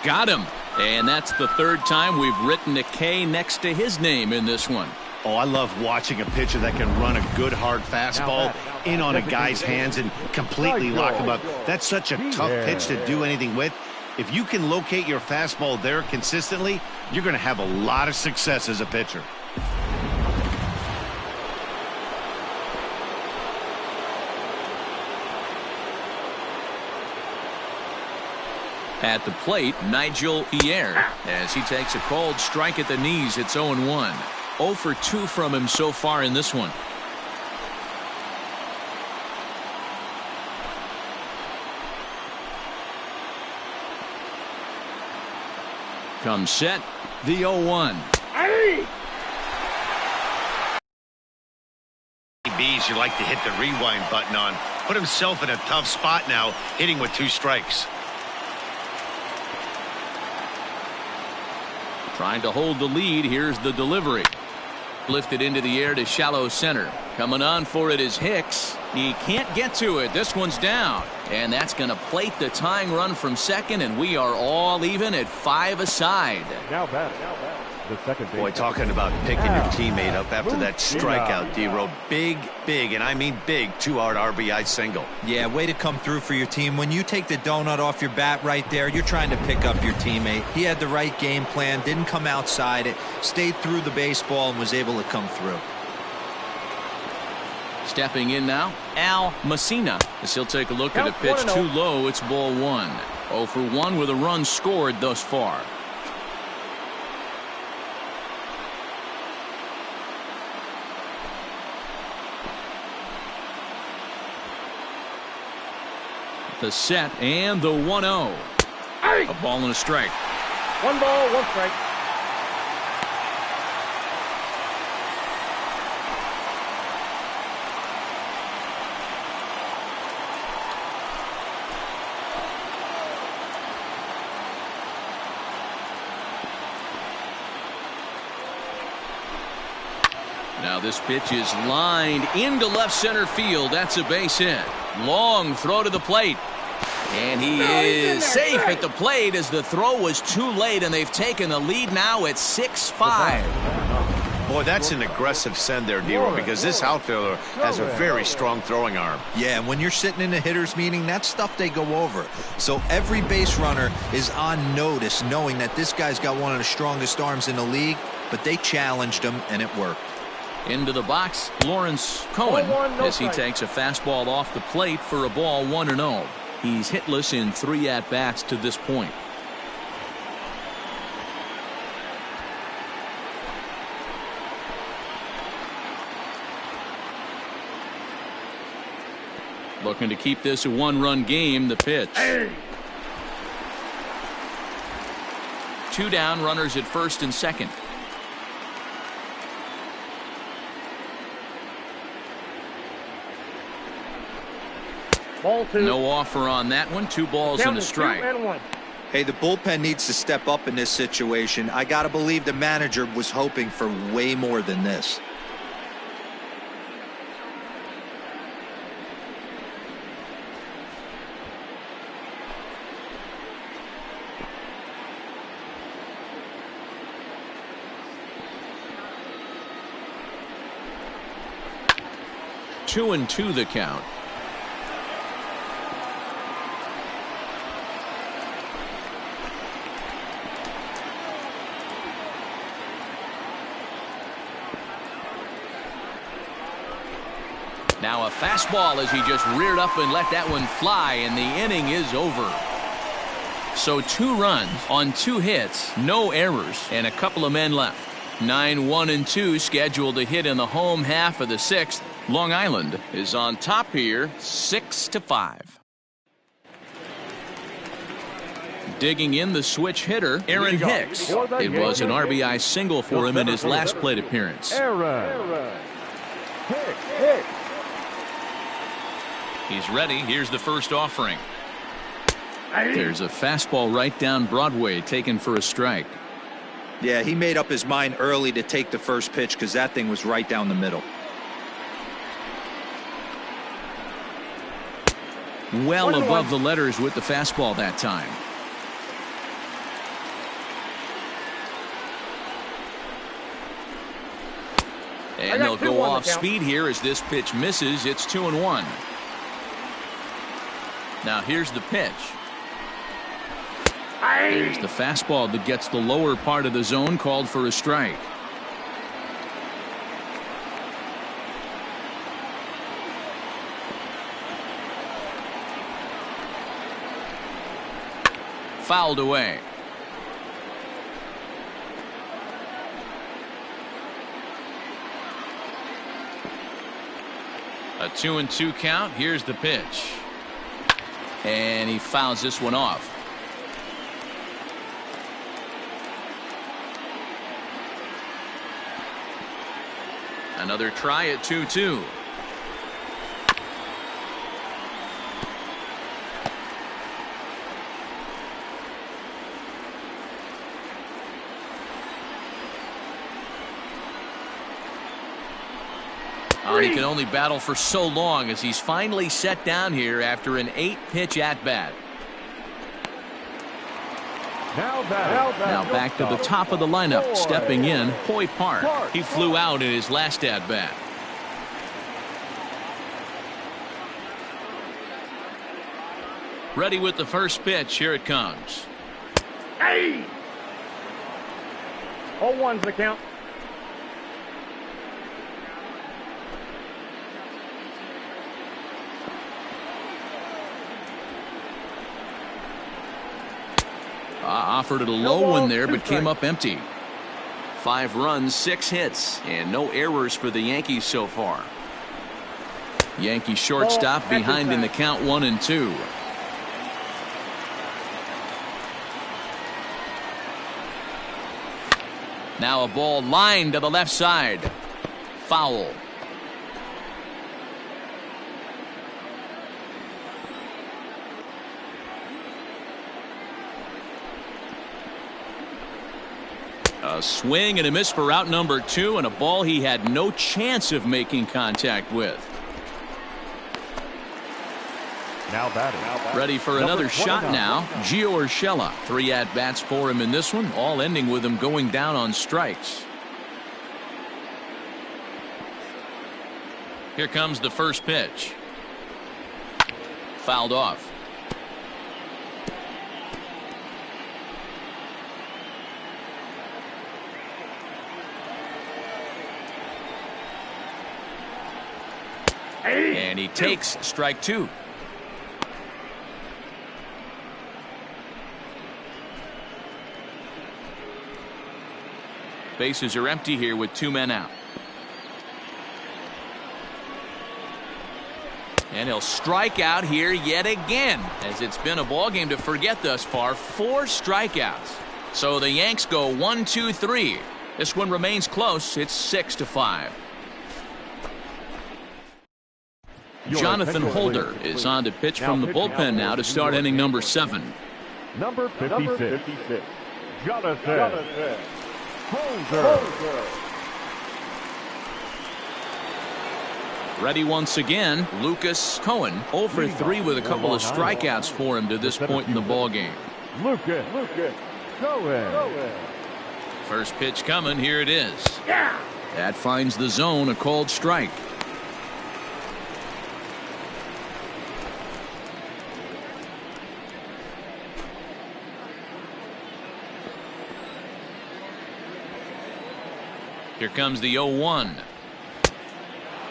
Speaker 1: Got him. And that's the third time we've written a K next to his name in this one.
Speaker 2: Oh, I love watching a pitcher that can run a good hard fastball in on a guy's hands and completely lock him up. That's such a tough pitch to do anything with. If you can locate your fastball there consistently, you're going to have a lot of success as a pitcher.
Speaker 1: At the plate, Nigel Pierre, as he takes a cold strike at the knees. It's 0-1. 0 for 2 from him so far in this one. Comes set, the 0-1.
Speaker 2: Bees, you like to hit the rewind button on. Put himself in a tough spot now, hitting with 2 strikes.
Speaker 1: Trying to hold the lead. Here's the delivery. Lifted into the air to shallow center. Coming on for it is Hicks. He can't get to it. This one's down. And that's going to plate the tying run from second, and we are all even at 5 aside.
Speaker 4: Now batting. The second base.
Speaker 2: Boy, talking about picking your teammate up after that strikeout, D-Row. Big, and I mean big, 2-out RBI single.
Speaker 3: Yeah, way to come through for your team. When you take the donut off your bat right there, you're trying to pick up your teammate. He had the right game plan, didn't come outside it, stayed through the baseball, and was able to come through.
Speaker 1: Stepping in now, Al Messina, as he'll take a look at a pitch too low. It's ball 1. 0 for 1 with a run scored thus far. The set and the 1-0. A ball and a strike.
Speaker 5: 1 ball, 1 strike.
Speaker 1: Now this pitch is lined into left center field. That's a base hit. Long throw to the plate. And he is safe at the plate as the throw was too late, and they've taken the lead now at 6-5.
Speaker 2: Boy, that's an aggressive send there, D-Roll, because this outfielder has a very strong throwing arm.
Speaker 3: Yeah, and when you're sitting in a hitter's meeting, that's stuff they go over. So every base runner is on notice, knowing that this guy's got one of the strongest arms in the league, but they challenged him, and it worked.
Speaker 1: Into the box, Lawrence Kohan, as he takes a fastball off the plate for a ball 1-0. He's hitless in 3 at-bats to this point. Looking to keep this a 1-run game. The pitch. 2 down, runners at first and second.
Speaker 5: Ball 2.
Speaker 1: No offer on that one. 2 balls and a strike.
Speaker 3: Hey, the bullpen needs to step up in this situation. I got to believe the manager was hoping for way more than this.
Speaker 1: Two and 2 the count. Now a fastball as he just reared up and let that one fly, and the inning is over. So 2 runs on 2 hits, no errors, and a couple of men left. 9-1-2 scheduled to hit in the home half of the 6th. Long Island is on top here, 6-5. Digging in the switch hitter, Aaron Hicks. It was an RBI single for him in his last plate appearance.
Speaker 4: Aaron Hicks.
Speaker 1: He's ready. Here's the first offering. There's a fastball right down Broadway, taken for a strike.
Speaker 3: Yeah, he made up his mind early to take the first pitch because that thing was right down the middle.
Speaker 1: Well above the letters with the fastball that time. And they'll go off speed here as this pitch misses. It's 2-1. Now here's the pitch. There's the fastball that gets the lower part of the zone, called for a strike. Fouled away. A 2-2 count. Here's the pitch. And he fouls this one off. Another try at 2-2. He can only battle for so long as he's finally set down here after an 8-pitch at-bat.
Speaker 4: Now
Speaker 1: back to the top of the lineup. Stepping in, Hoy Park. He flew out in his last at-bat. Ready with the first pitch. Here it comes.
Speaker 5: 0-1's the count.
Speaker 1: Offered it a low one there, but came up empty. 5 runs, 6 hits, and no errors for the Yankees so far. Yankee shortstop behind in the count, 1-2. Now a ball lined to the left side. Foul. A swing and a miss for out number 2, and a ball he had no chance of making contact with.
Speaker 4: Now batting.
Speaker 1: Ready for another shot now. Gio Urshela. 3 at-bats for him in this one, all ending with him going down on strikes. Here comes the first pitch. Fouled off. And he takes strike 2. Bases are empty here with 2 men out. And he'll strike out here yet again, as it's been a ball game to forget thus far. 4 strikeouts. So the Yanks go 1-2-3. This one remains close. It's 6-5. Jonathan Holder is on to pitch from the bullpen now to start inning number 7.
Speaker 4: Number 56. Jonathan Holder.
Speaker 1: Ready once again, Lucas Kohan, 0 for 3 with a couple of strikeouts for him to this point in the ball game.
Speaker 4: Lucas Kohan.
Speaker 1: First pitch coming. Here it is. That finds the zone, a called strike. Here comes the 0-1.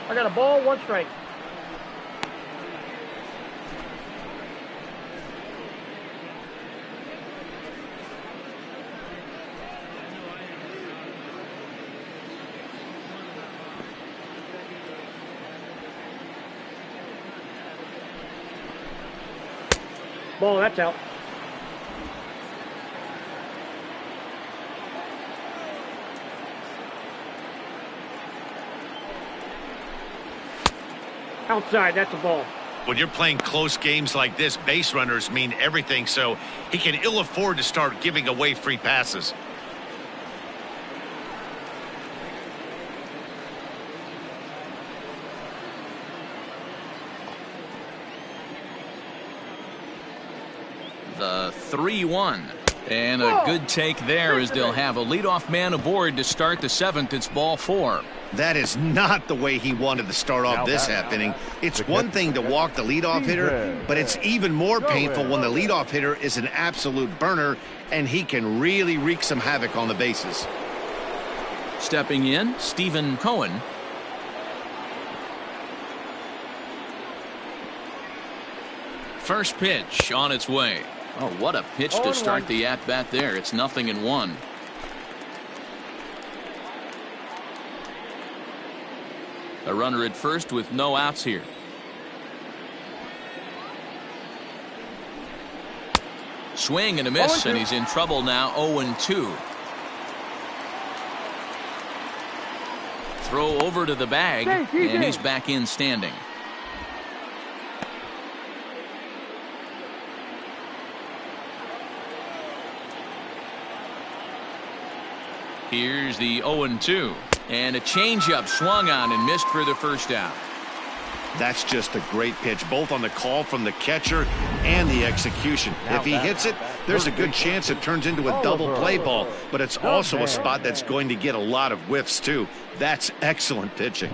Speaker 5: I got a ball, 1 strike. Ball, that's out. Outside, that's a ball.
Speaker 2: When you're playing close games like this, base runners mean everything, so he can ill afford to start giving away free passes.
Speaker 1: The 3-1. And a good take there, as they'll have a leadoff man aboard to start the 7th. It's ball 4.
Speaker 2: That is not the way he wanted to start off this half inning. It's one thing to walk the leadoff hitter, but it's even more painful when the leadoff hitter is an absolute burner, and he can really wreak some havoc on the bases.
Speaker 1: Stepping in, Stephen Kohan. First pitch on its way. Oh, what a pitch to start the at-bat there. It's 0-1. A runner at first with no outs here. Swing and a miss, and he's in trouble now. 0-2. Throw over to the bag, and he's back in standing. Here's the 0-2. And a changeup swung on and missed for the first out.
Speaker 2: That's just a great pitch, both on the call from the catcher and the execution. If he hits it, there's a good chance it turns into a double play ball, but it's also a spot that's going to get a lot of whiffs too. That's excellent pitching.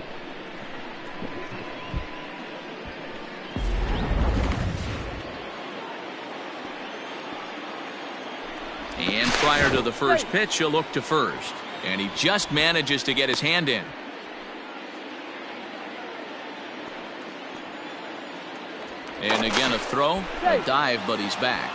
Speaker 1: And prior to the first pitch, he'll look to first. And he just manages to get his hand in. And again a throw, a dive, but he's back.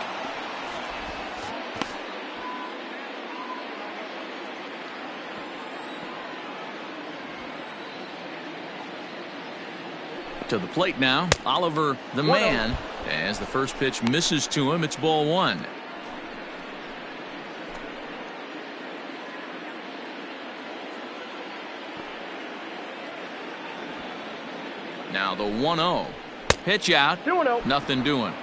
Speaker 1: To the plate now, Oliver the man. As the first pitch misses to him, it's ball 1. Now the 1-0. Pitch out.
Speaker 5: 2-0.
Speaker 1: Nothing doing.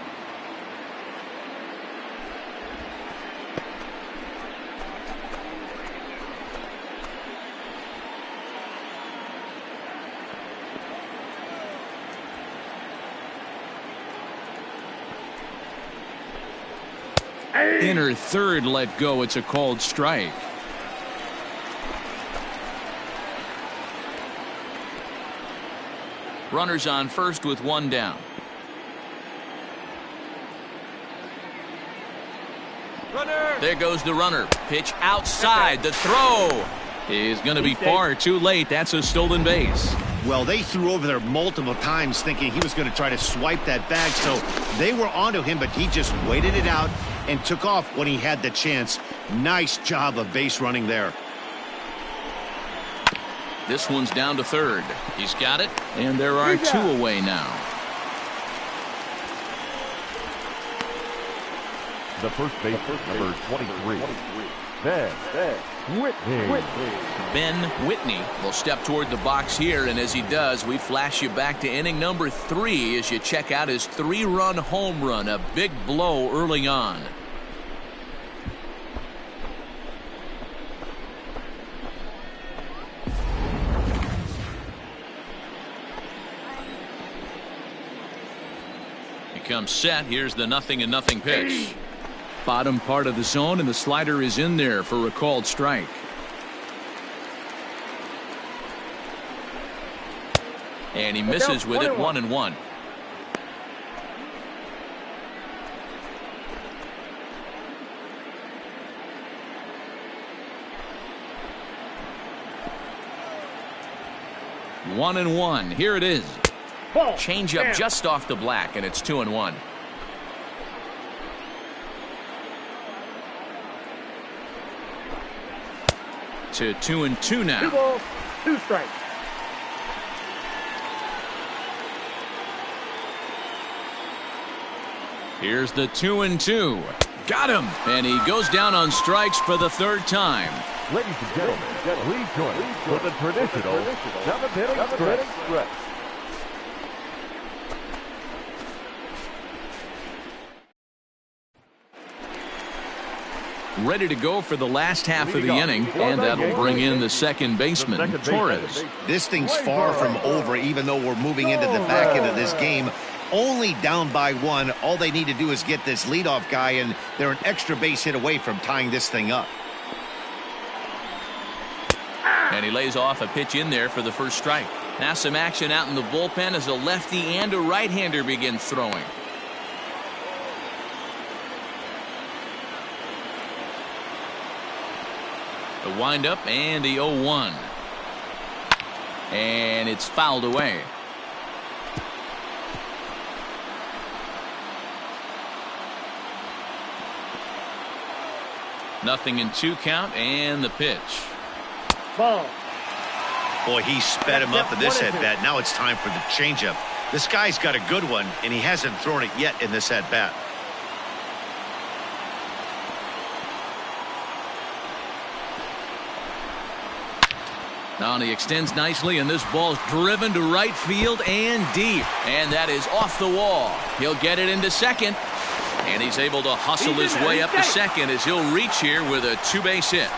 Speaker 1: Inner third let go. It's a called strike. Runners on first with one down.
Speaker 7: Runner.
Speaker 1: There goes the runner. Pitch outside. The throw is going to be far too late. That's a stolen base.
Speaker 2: Well, they threw over there multiple times thinking he was going to try to swipe that bag, so they were onto him, but he just waited it out and took off when he had the chance. Nice job of base running there.
Speaker 1: This one's down to third. He's got it, and there are two away now.
Speaker 4: The first baseman, number 23, Ben Whitney.
Speaker 1: Ben Whitney will step toward the box here, and as he does, we flash you back to inning number 3 as you check out his 3-run home run, a big blow early on. He comes set. Here's the 0-0 pitch. Bottom part of the zone, and the slider is in there for a called strike. And he misses with it. 1-1. One and one. Here it is. Change up just off the black, and it's 2-1. To 2-2 now.
Speaker 5: 2 balls, 2 strikes.
Speaker 1: Here's the 2-2. Got him, and he goes down on strikes for the 3rd time.
Speaker 4: Ladies and gentlemen, please join us for the traditional 7th inning stretch.
Speaker 1: Ready to go for the last half of the inning, and that'll bring in the second baseman, Torres.
Speaker 2: This thing's far from over, even though we're moving into the back end of this game. Only down by 1. All they need to do is get this leadoff guy, and they're an extra base hit away from tying this thing up.
Speaker 1: And he lays off a pitch in there for the first strike. Now some action out in the bullpen as a lefty and a right-hander begin throwing. The windup and the 0-1. And it's fouled away. Nothing in 2 count, and the pitch.
Speaker 5: Ball.
Speaker 2: Boy, he sped him up in this at-bat. Now it's time for the changeup. This guy's got a good one, and he hasn't thrown it yet in this at-bat.
Speaker 1: Now he extends nicely, and this ball's driven to right field and deep. And that is off the wall. He'll get it into second. And he's able to hustle his way up to second as he'll reach here with a 2-base hit.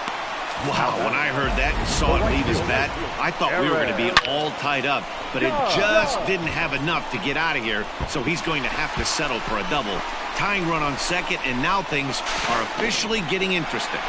Speaker 2: Wow, when I heard that and saw it leave his bat, I thought we were going to be all tied up. But it just didn't have enough to get out of here, so he's going to have to settle for a double. Tying run on second, and now things are officially getting interesting.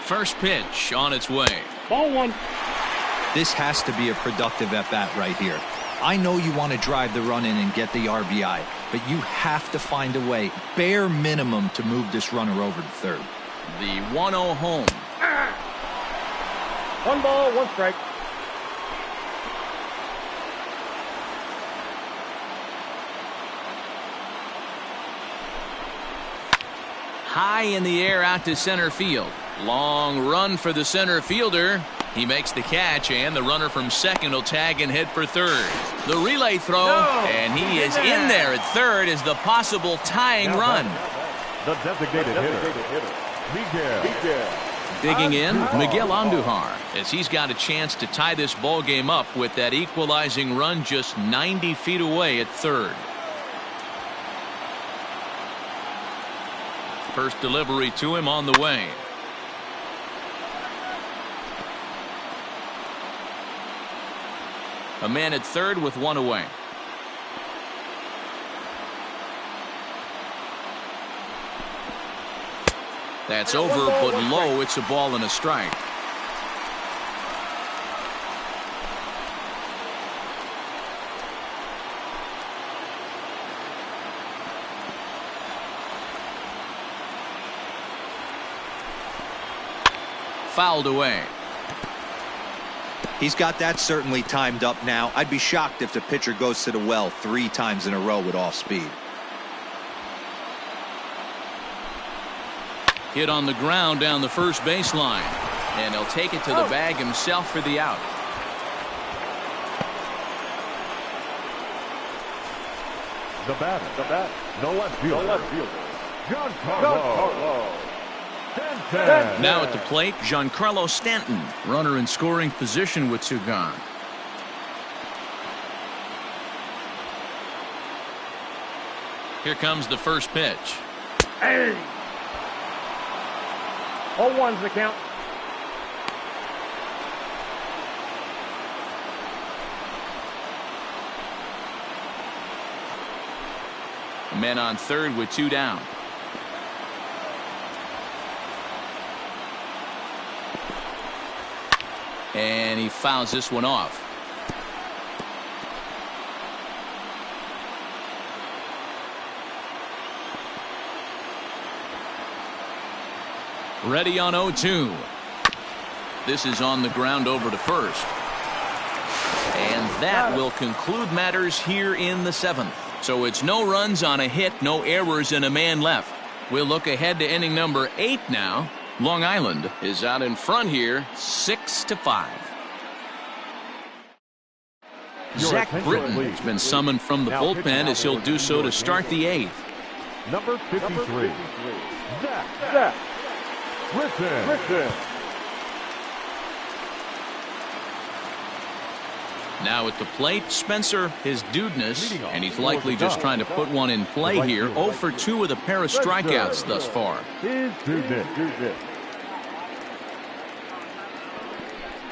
Speaker 1: First pitch on its way.
Speaker 5: Ball 1.
Speaker 3: This has to be a productive at-bat right here. I know you want to drive the run in and get the RBI, but you have to find a way, bare minimum, to move this runner over to third.
Speaker 1: The 1-0 home.
Speaker 5: 1 ball, 1 strike.
Speaker 1: High in the air out to center field. Long run for the center fielder. He makes the catch, and the runner from second will tag and head for third. The relay throw, and he is in there at third as the possible tying run.
Speaker 4: The designated hitter, Miguel.
Speaker 1: Digging in, Miguel Andujar, as he's got a chance to tie this ball game up with that equalizing run just 90 feet away at third. First delivery to him on the way. A man at third with one away. That's over, but low. It's a ball and a strike. Fouled away.
Speaker 3: He's got that certainly timed up now. I'd be shocked if the pitcher goes to the well 3 times in a row with off speed.
Speaker 1: Hit on the ground down the first baseline, and he'll take it to the bag himself for the out.
Speaker 4: The batter, the left fielder, Giancarlo.
Speaker 1: Now at the plate, Giancarlo Stanton, runner in scoring position with 2 gone. Here comes the first pitch.
Speaker 5: Hey! 0-1's the count.
Speaker 1: Men on third with 2 down. And he fouls this one off. Ready on 0-2. This is on the ground over to first. And that will conclude matters here in the 7th. So it's no runs on a hit, no errors, and a man left. We'll look ahead to inning number 8 now. Long Island is out in front here, 6-5. Zach Britton has been summoned from the bullpen as he'll do so to start the 8th.
Speaker 4: Number 53, Zach Britton.
Speaker 1: Now at the plate, Spencer, his dudeness, and he's likely just trying to put one in play here. 0 for 2 with a pair of strikeouts thus far.
Speaker 4: His dudeness.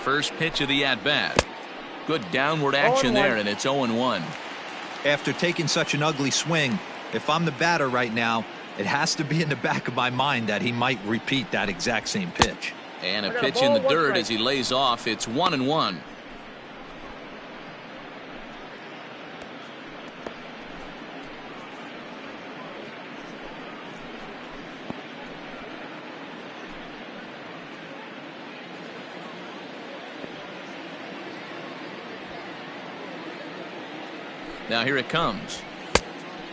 Speaker 1: First pitch of the at-bat. Good downward action there, and it's 0-1.
Speaker 3: After taking such an ugly swing, if I'm the batter right now, it has to be in the back of my mind that he might repeat that exact same pitch.
Speaker 1: And a pitch in the dirt as he lays off. It's 1-1. Now here it comes.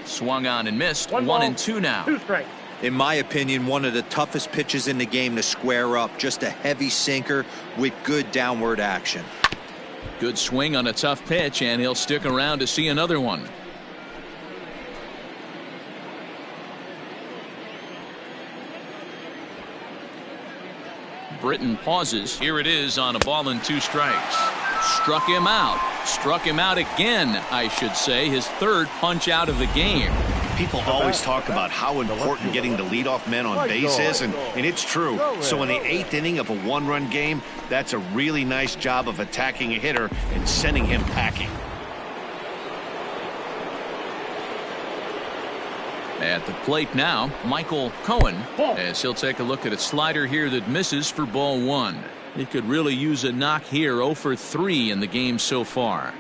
Speaker 1: Swung on and missed. 1-2 now.
Speaker 5: 2 strikes.
Speaker 3: In my opinion, one of the toughest pitches in the game to square up. Just a heavy sinker with good downward action.
Speaker 1: Good swing on a tough pitch, and he'll stick around to see another one. Britton pauses. Here it is on a ball and 2 strikes. Struck him out. Struck him out again, I should say. His 3rd punch out of the game.
Speaker 2: People always talk about how important getting the leadoff man on base is, and it's true. So in the 8th inning of a 1-run game, that's a really nice job of attacking a hitter and sending him packing.
Speaker 1: At the plate now, Michael Kohan, as he'll take a look at a slider here that misses for ball 1. He could really use a knock here. 0 for 3 in the game so far.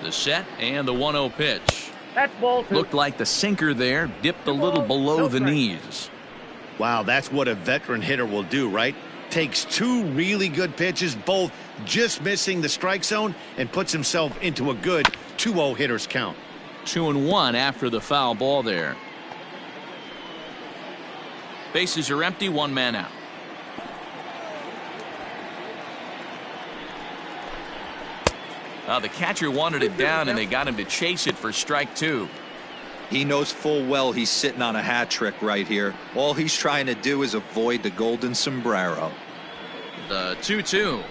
Speaker 1: The set and the 1-0 pitch.
Speaker 5: That's ball 2.
Speaker 1: Looked like the sinker there dipped a little below the knees.
Speaker 2: Wow, that's what a veteran hitter will do, right? Takes 2 really good pitches, both just missing the strike zone, and puts himself into a good 2-0 hitter's count.
Speaker 1: 2-1 after the foul ball there. Bases are empty, one man out. The catcher wanted it down, and they got him to chase it for strike 2.
Speaker 3: He knows full well he's sitting on a hat trick right here. All he's trying to do is avoid the golden sombrero.
Speaker 1: The 2-2.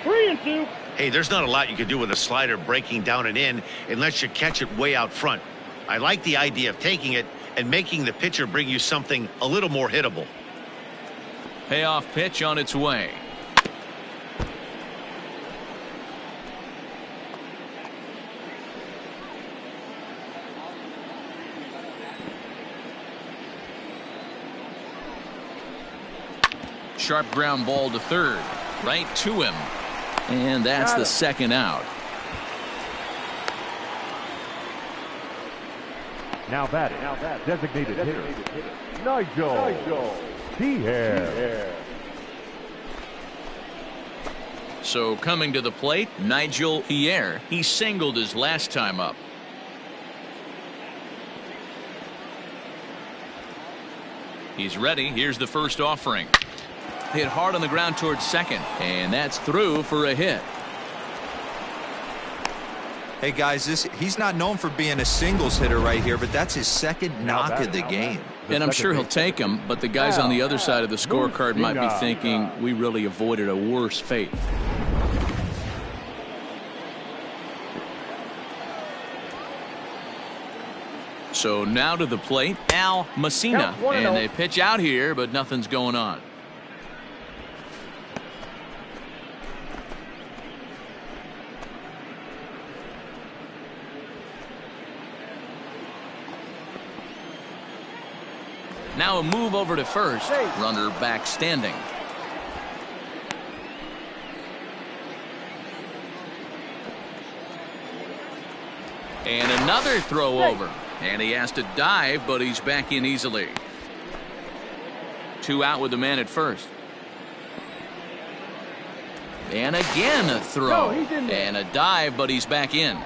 Speaker 5: 3-2.
Speaker 2: Hey, there's not a lot you can do with a slider breaking down and in unless you catch it way out front. I like the idea of taking it and making the pitcher bring you something a little more hittable.
Speaker 1: Payoff pitch on its way. Sharp ground ball to third. Right to him. And that's the second out.
Speaker 4: Now batting. Designated hitter. Nigel. Kohan.
Speaker 1: So coming to the plate, Nigel Kohan. He singled his last time up. He's ready. Here's the first offering. Hit hard on the ground towards second, and that's through for a hit.
Speaker 3: Hey guys, he's not known for being a singles hitter right here, but that's his second knock of the game.
Speaker 1: And I'm sure he'll take him, but the guys on the other side of the scorecard might be thinking we really avoided a worse fate. So now to the plate, Al Messina, and they pitch out here, but nothing's going on. Now a move over to first. Runner back standing. And another throw over. And he has to dive, but he's back in easily. 2 out with the man at first. And again a throw. And a dive, but he's back in.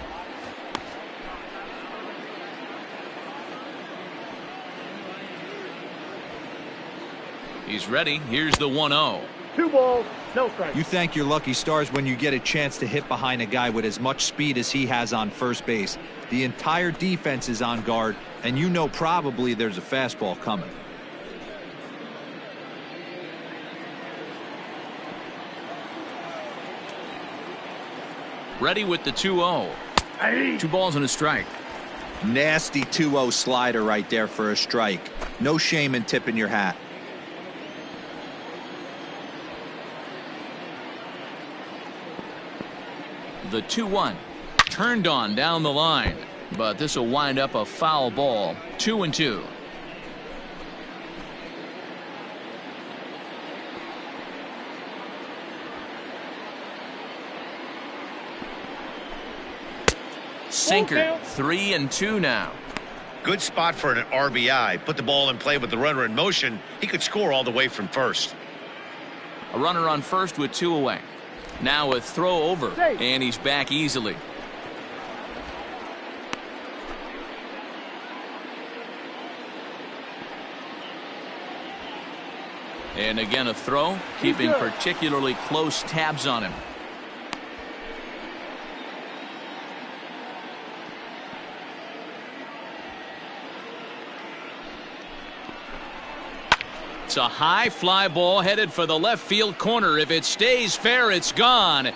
Speaker 1: He's ready. Here's the 1-0.
Speaker 5: 2 balls, no strikes.
Speaker 3: You thank your lucky stars when you get a chance to hit behind a guy with as much speed as he has on first base. The entire defense is on guard, and you know probably there's a fastball coming.
Speaker 1: Ready with the 2-0. 2 balls and a strike.
Speaker 3: Nasty 2-0 slider right there for a strike. No shame in tipping your hat.
Speaker 1: The 2-1 turned on down the line, but this will wind up a foul ball. 2-2. Sinker. 3-2 now.
Speaker 2: Good spot for an RBI. Put the ball in play with the runner in motion. He could score all the way from first.
Speaker 1: A runner on first with 2 away. Now a throw over, and he's back easily. And again a throw, keeping particularly close tabs on him. It's a high fly ball headed for the left field corner. If it stays fair, it's gone.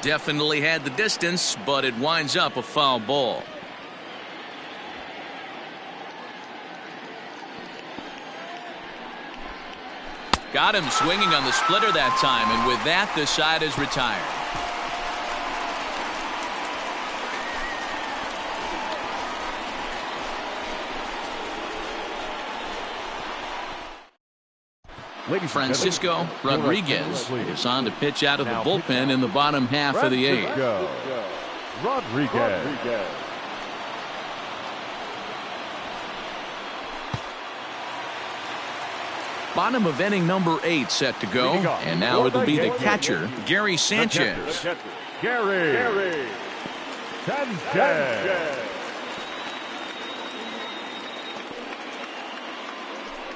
Speaker 1: Definitely had the distance, but it winds up a foul ball. Got him swinging on the splitter that time, and with that, the side is retired. Francisco Rodriguez is on to pitch out of the bullpen in the bottom half of the 8th.
Speaker 4: Rodriguez.
Speaker 1: Bottom of inning number 8 set to go, and now it'll be the catcher, Gary Sanchez.
Speaker 4: Gary. Sanchez.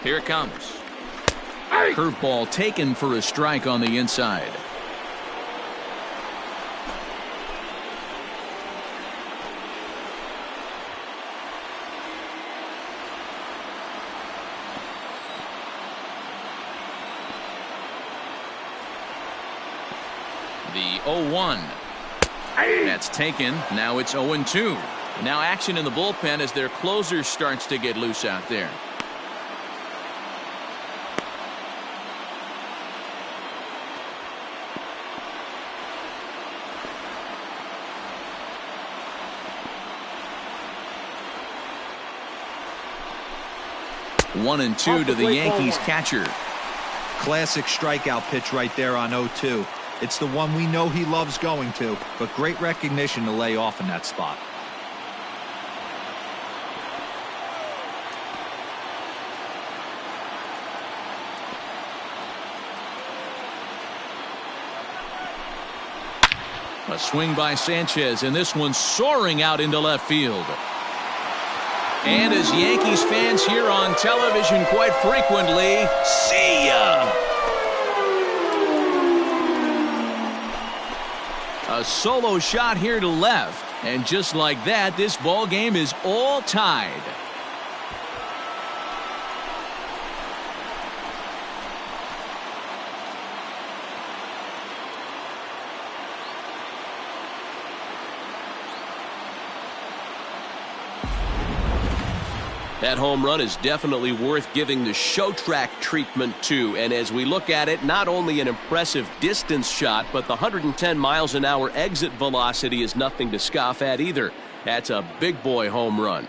Speaker 1: Here it comes. Curveball taken for a strike on the inside. The 0-1. That's taken. Now it's 0-2. Now action in the bullpen as their closer starts to get loose out there. One and two to the Yankees catcher.
Speaker 3: Classic strikeout pitch right there on 0-2. It's the one we know he loves going to, but great recognition to lay off in that spot.
Speaker 1: A swing by Sanchez, and this one soaring out into left field. And as Yankees fans hear on television quite frequently, see ya! A solo shot here to left, and just like that, this ball game is all tied.
Speaker 7: That home run is definitely worth giving the show track treatment to. And as we look at it, not only an impressive distance shot, but the 110 miles an hour exit velocity is nothing to scoff at either. That's a big boy home run.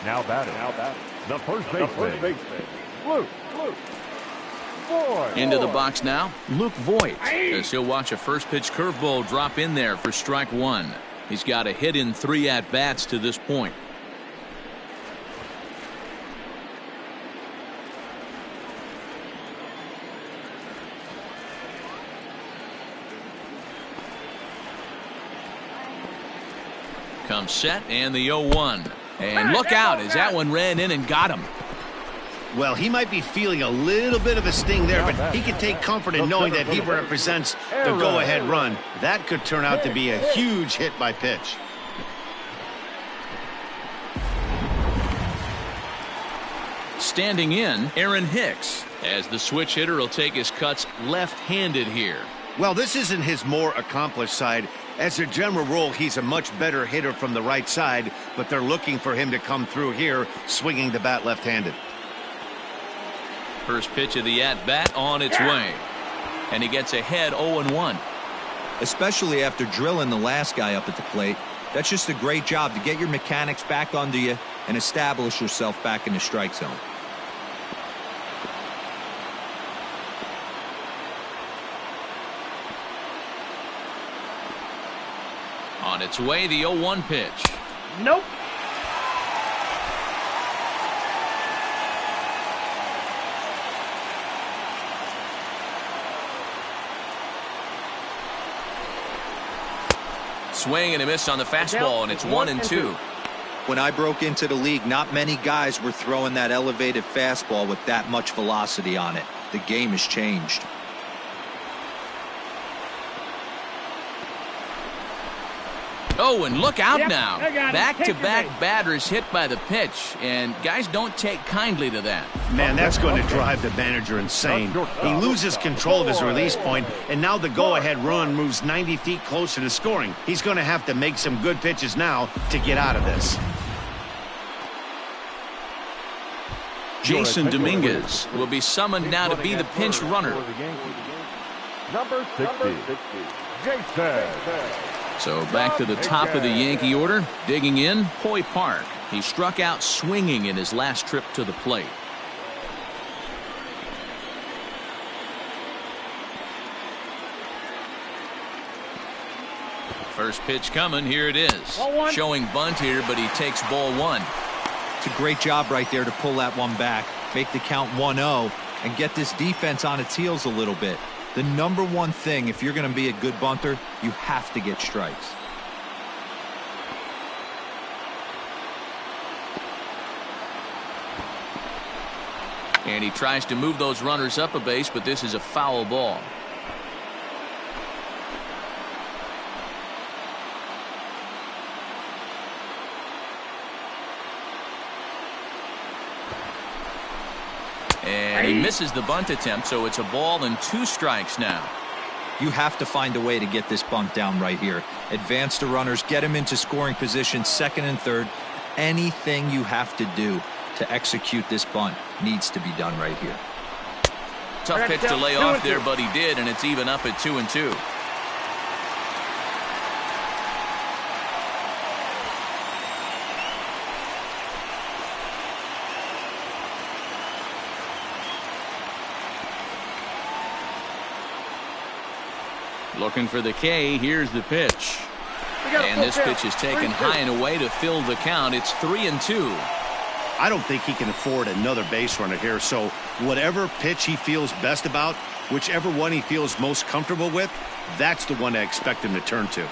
Speaker 4: Now batting. The first baseman. Luke. Voit.
Speaker 1: Into the box now, Luke Voit, as he'll watch a first pitch curveball drop in there for strike one. He's got a hit in 3 at-bats to this point. Comes set and the 0-1. And look out as that one ran in and got him.
Speaker 2: Well, he might be feeling a little bit of a sting there, but he can take comfort in knowing that he represents the go-ahead run. That could turn out to be a huge hit by pitch.
Speaker 1: Standing in, Aaron Hicks, as the switch hitter will take his cuts left-handed here.
Speaker 2: Well, this isn't his more accomplished side. As a general rule, he's a much better hitter from the right side, but they're looking for him to come through here, swinging the bat left-handed.
Speaker 1: First pitch of the at-bat on its way. And he gets ahead 0-1.
Speaker 3: Especially after drilling the last guy up at the plate. That's just a great job to get your mechanics back under you and establish yourself back in the strike zone.
Speaker 1: On its way, the 0-1 pitch.
Speaker 5: Nope.
Speaker 1: Swing and a miss on the fastball, and it's 1-2.
Speaker 3: When I broke into the league, not many guys were throwing that elevated fastball with that much velocity on it. The game has changed.
Speaker 1: Oh, and look out now.
Speaker 5: I got it.
Speaker 1: Back-to-back batters hit by the pitch, and guys don't take kindly to that.
Speaker 2: Man, that's going to drive the manager insane. He loses control of his release point, and now the go-ahead run moves 90 feet closer to scoring. He's going to have to make some good pitches now to get out of this.
Speaker 1: Jason Dominguez will be summoned now to be the pinch runner.
Speaker 4: Number 60, Jason.
Speaker 1: So back to the top of the Yankee order. Digging in, Hoy Park. He struck out swinging in his last trip to the plate. First pitch coming. Here it is. Showing bunt here, but he takes ball one.
Speaker 3: It's a great job right there to pull that one back. make the count 1-0, and get this defense on its heels a little bit. The number one thing, if you're going to be a good bunter, you have to get strikes.
Speaker 1: And he tries to move those runners up a base, but this is a foul ball. And he misses the bunt attempt, so it's a ball and 2 strikes now.
Speaker 3: You have to find a way to get this bunt down right here. Advance the runners, get them into scoring position, second and third. Anything you have to do to execute this bunt needs to be done right here.
Speaker 1: Tough pitch to lay off there, but he did, and it's even up at 2-2. Looking for the K. Here's the pitch. And this pitch is taken high and away to fill the count. It's 3-2.
Speaker 2: I don't think he can afford another base runner here, so whatever pitch he feels best about, whichever one he feels most comfortable with, that's the one I expect him to turn to.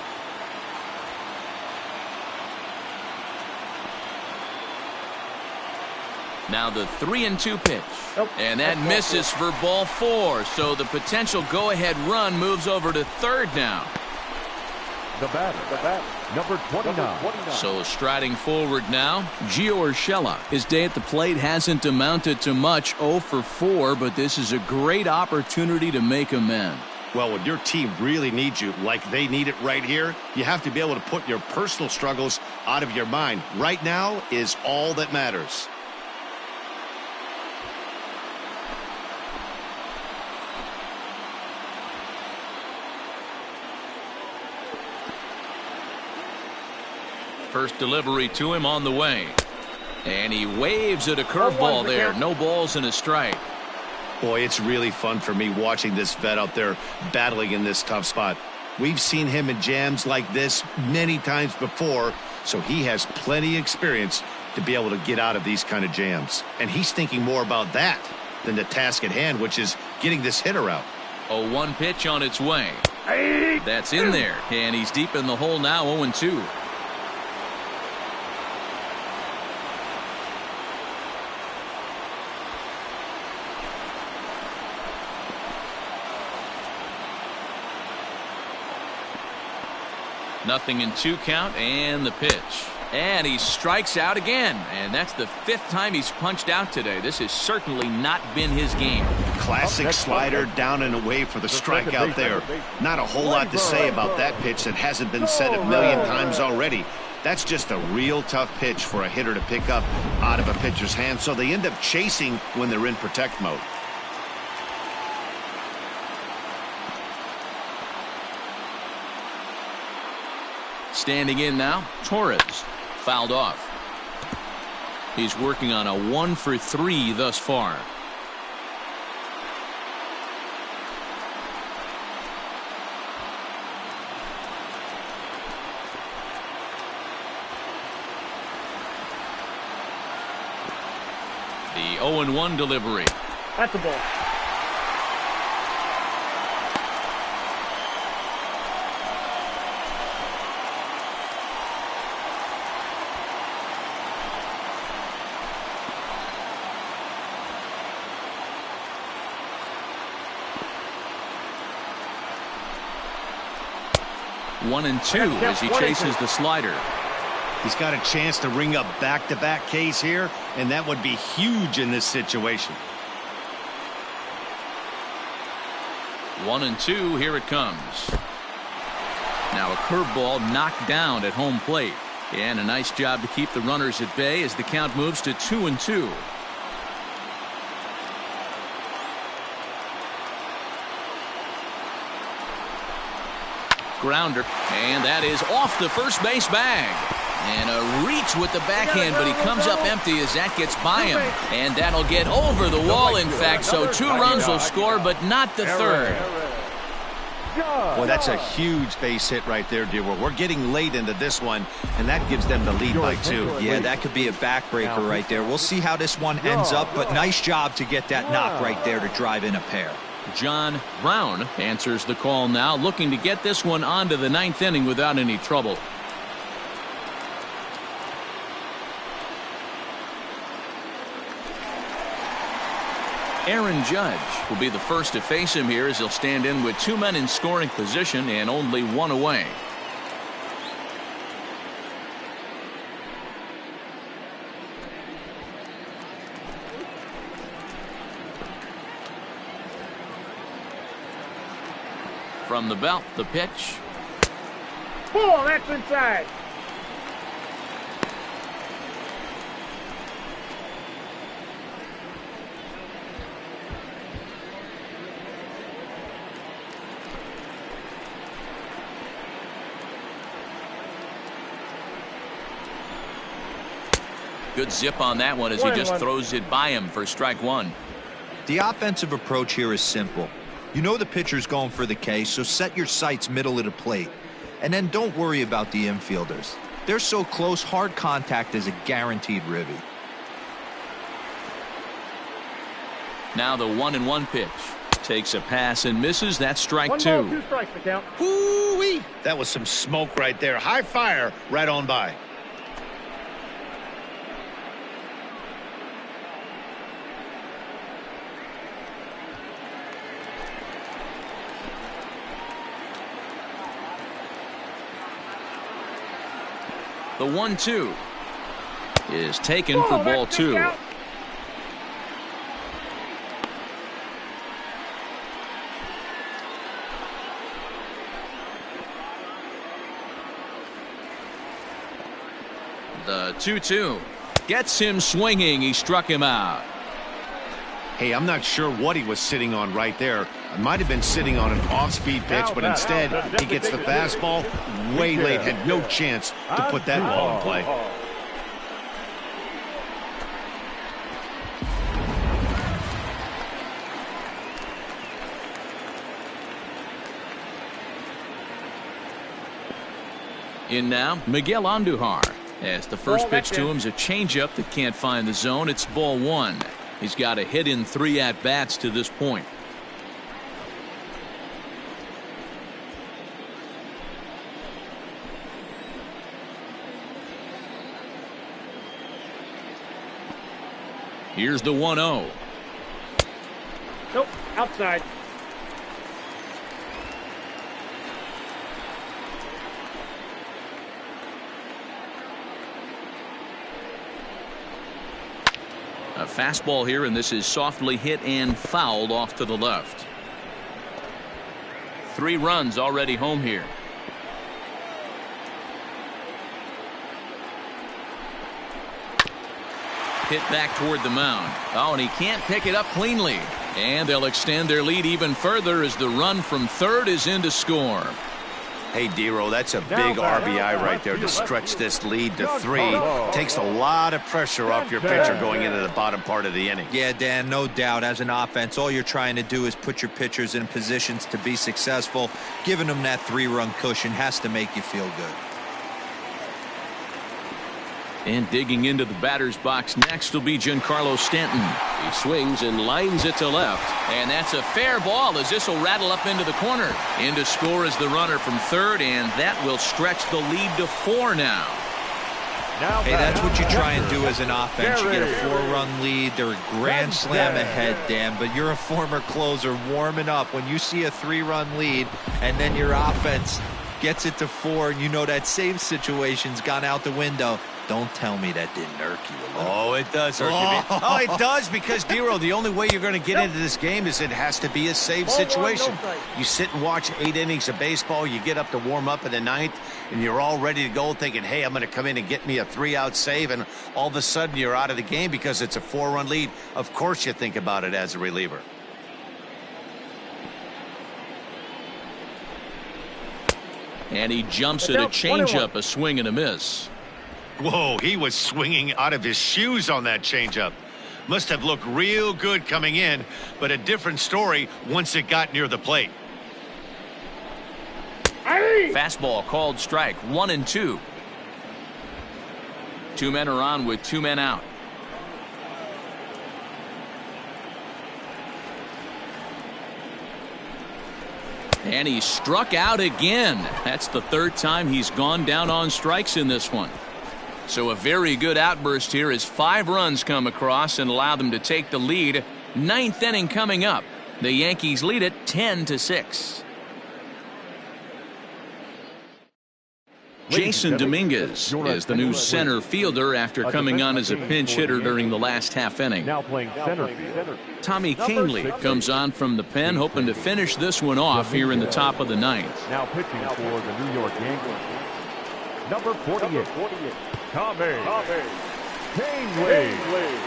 Speaker 1: Now the 3-2 pitch. And that misses for ball 4. So the potential go-ahead run moves over to third now.
Speaker 4: The batter, number 29.
Speaker 1: So striding forward now, Gio Urshela. His day at the plate hasn't amounted to much, 0 for 4, but this is a great opportunity to make amends.
Speaker 2: Well, when your team really needs you, like they need it right here, you have to be able to put your personal struggles out of your mind. Right now is all that matters.
Speaker 1: First delivery to him on the way. And he waves at a curveball there. No balls and a strike.
Speaker 2: Boy, it's really fun for me watching this vet out there battling in this tough spot. We've seen him in jams like this many times before, so he has plenty of experience to be able to get out of these kind of jams. And he's thinking more about that than the task at hand, which is getting this hitter out.
Speaker 1: 0-1 pitch on its way. That's in there, and he's deep in the hole now, 0-2. Nothing in 2 count, and the pitch. And he strikes out again. And that's the 5th time he's punched out today. This has certainly not been his game.
Speaker 2: Classic slider down and away for the strikeout there. Not a whole lot to say about that pitch that hasn't been said a million times already. That's just a real tough pitch for a hitter to pick up out of a pitcher's hand, so they end up chasing when they're in protect mode.
Speaker 1: Standing in now, Torres. Fouled off. He's working on a 1 for 3 thus far. The 0-1 delivery.
Speaker 5: That's a ball.
Speaker 1: One and 2 as he chases the slider.
Speaker 2: He's got a chance to ring up back-to-back Ks here, and that would be huge in this situation.
Speaker 1: 1 and 2, here it comes. Now a curveball knocked down at home plate. And a nice job to keep the runners at bay as the count moves to 2 and 2. Grounder, and that is off the first base bag. And a reach with the backhand, but he comes up empty as that gets by him. And that'll get over the wall, in fact, so 2 runs will score, but not the third.
Speaker 2: Well, that's a huge base hit right there, dear. We're getting late into this one, and that gives them the lead by 2.
Speaker 3: Yeah, that could be a backbreaker right there. We'll see how this one ends up, but nice job to get that knock right there to drive in a pair.
Speaker 1: John Brown answers the call now, looking to get this one onto the 9th inning without any trouble. Aaron Judge will be the first to face him here as he'll stand in with 2 men in scoring position and only 1 away. From the belt, the pitch.
Speaker 5: Ball, that's inside.
Speaker 1: Good zip on that one as he just throws it by him for strike 1.
Speaker 3: The offensive approach here is simple. You know the pitcher's going for the K, so set your sights middle of the plate. And then don't worry about the infielders. They're so close, hard contact is a guaranteed ribby.
Speaker 1: Now the 1-1 pitch. Takes a pass and misses. That's strike 2.
Speaker 5: 1 ball, 2 strikes to count.
Speaker 2: Woo-wee! That was some smoke right there. High fire right on by.
Speaker 1: The 1-2 is taken for ball 2. The 2-2 gets him swinging. He struck him out.
Speaker 2: Hey, I'm not sure what he was sitting on right there. It might have been sitting on an off-speed pitch, but instead he gets the fastball way late. Had no chance to put that ball in play.
Speaker 1: In now, Miguel Andujar. As the first pitch to him is a changeup that can't find the zone. It's ball 1. He's got a hit in 3 at-bats to this point. Here's the 1-0.
Speaker 5: Nope, outside.
Speaker 1: A fastball here, and this is softly hit and fouled off to the left. 3 runs already home here. Hit back toward the mound. Oh, and he can't pick it up cleanly. And they'll extend their lead even further as the run from third is in to score.
Speaker 2: Hey, D-Row, that's a big RBI right there to stretch this lead to 3. Takes a lot of pressure off your pitcher going into the bottom part of the inning.
Speaker 3: Yeah, Dan, no doubt. As an offense, all you're trying to do is put your pitchers in positions to be successful. Giving them that 3-run cushion has to make you feel good.
Speaker 1: And digging into the batter's box next will be Giancarlo Stanton.
Speaker 7: He swings and lines it to left.
Speaker 1: And that's a fair ball as this will rattle up into the corner. In to score is the runner from third, and that will stretch the lead to 4 now.
Speaker 3: Hey, that's what you try and do as an offense. You get a 4-run lead. They're a grand slam ahead, Dan, but you're a former closer warming up. When you see a 3-run lead and then your offense gets it to 4, and you know that save situation's gone out the window, don't tell me that didn't irk you a little.
Speaker 2: Oh, it does irk you. Oh, it does, because, D-Row, the only way you're going to get into this game is it has to be a save situation. You sit and watch 8 innings of baseball, you get up to warm up in the 9th, and you're all ready to go thinking, hey, I'm going to come in and get me a 3-out save, and all of a sudden you're out of the game because it's a 4-run lead. Of course you think about it as a reliever.
Speaker 1: And he jumps at a changeup, a swing and a miss.
Speaker 2: Whoa, he was swinging out of his shoes on that changeup. Must have looked real good coming in, but a different story once it got near the plate.
Speaker 1: Fastball called strike, 1-2. Two men are on with two men out. And he struck out again. That's the third time he's gone down on strikes in this one. So a very good outburst here as 5 runs come across and allow them to take the lead. 9th inning coming up. The Yankees lead it 10-6. Jason Dominguez is the new center fielder after coming on as a pinch hitter during the last half inning.
Speaker 4: Now playing center field.
Speaker 1: Tommy Canely comes on from the pen, hoping to finish this one off here in the top of the 9th.
Speaker 4: Now pitching for the New York Yankees. Number 48. Tommy Canely.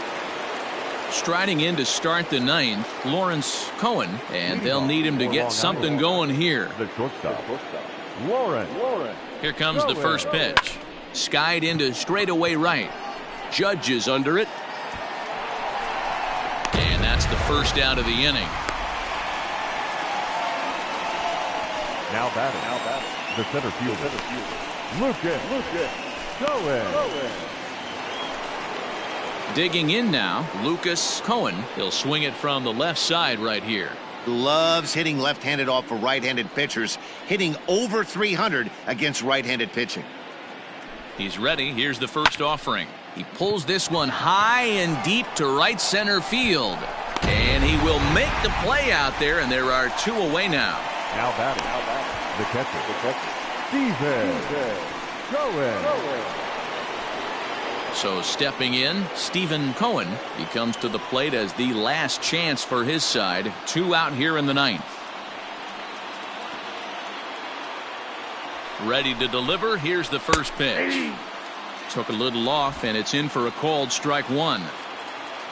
Speaker 1: Striding in to start the 9th, Lawrence Kohan, and they'll need him to get something going here.
Speaker 4: The shortstop, Lawrence.
Speaker 1: Here comes the first pitch. Skied into straightaway right. Judge is under it. And that's the first out of the inning.
Speaker 4: Now batting. The center fielder. Lucas. Kohan.
Speaker 1: Digging in now, Lucas Kohan. He'll swing it from the left side right here.
Speaker 2: Loves hitting left-handed off of right-handed pitchers, hitting over 300 against right-handed pitching.
Speaker 1: He's ready. Here's the first offering. He pulls this one high and deep to right center field. And he will make the play out there, and there are 2 away now.
Speaker 4: Now batting. The catcher. Stephen Kohan.
Speaker 1: So stepping in, Stephen Kohan. He comes to the plate as the last chance for his side. 2 out here in the 9th. Ready to deliver. Here's the first pitch. Took a little off, and it's in for a called strike 1.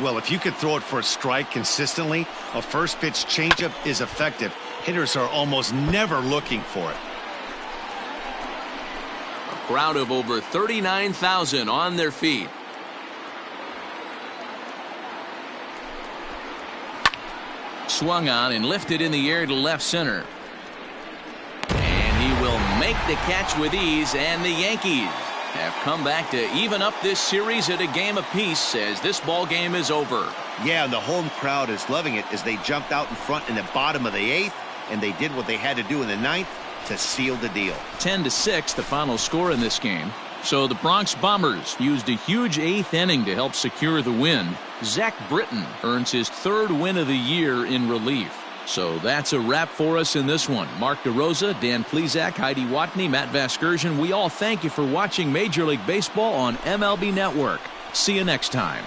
Speaker 2: Well, if you could throw it for a strike consistently, a first pitch changeup is effective. Hitters are almost never looking for it.
Speaker 1: Crowd of over 39,000 on their feet. Swung on and lifted in the air to left center. And he will make the catch with ease, and the Yankees have come back to even up this series at a game apiece as this ball game is over.
Speaker 2: Yeah, and the home crowd is loving it as they jumped out in front in the bottom of the 8th, and they did what they had to do in the 9th to seal the deal.
Speaker 1: 10-6 the final score in this game. So the Bronx Bombers used a huge 8th inning to help secure the win. Zach Britton earns his 3rd win of the year in relief. So that's a wrap for us in this one. Mark DeRosa, Dan Plesac, Heidi Watney, Matt Vasgersian, we all thank you for watching Major League Baseball on MLB Network. See you next time.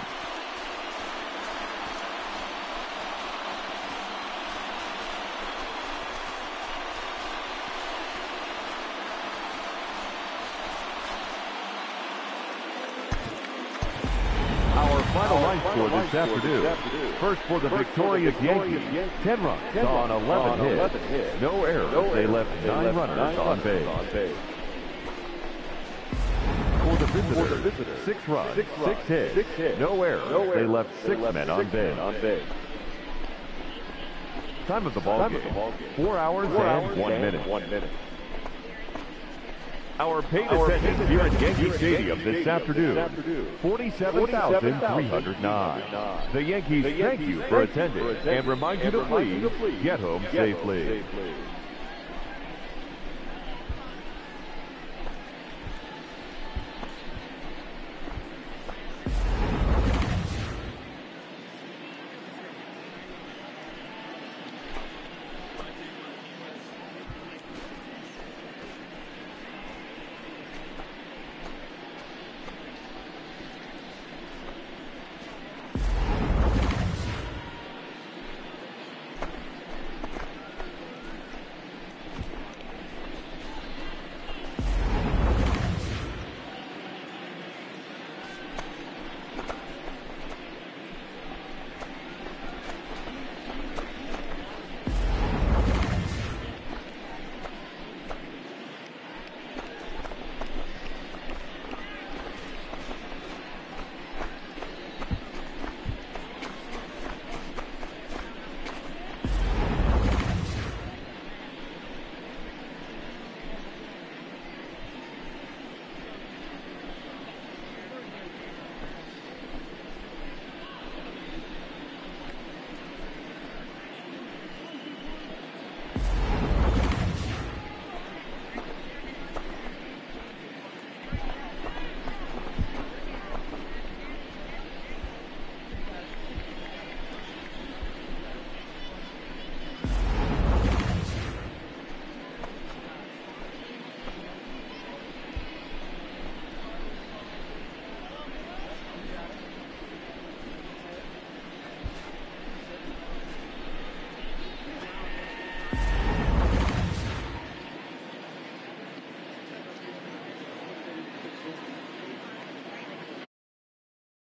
Speaker 4: Final line score this afternoon. First for the victorious Yankees, 10 runs on 11 hits. No errors. They left 9 runners on base. For the visitors, 6 runs, 6 hits. No errors. They left 6 men on base. Time of the ball game, 4 hours and 1 minute. Our paid attendance here at Yankee Stadium this afternoon, 47,309. The Yankees thank you for attending and remind you to please get home safely.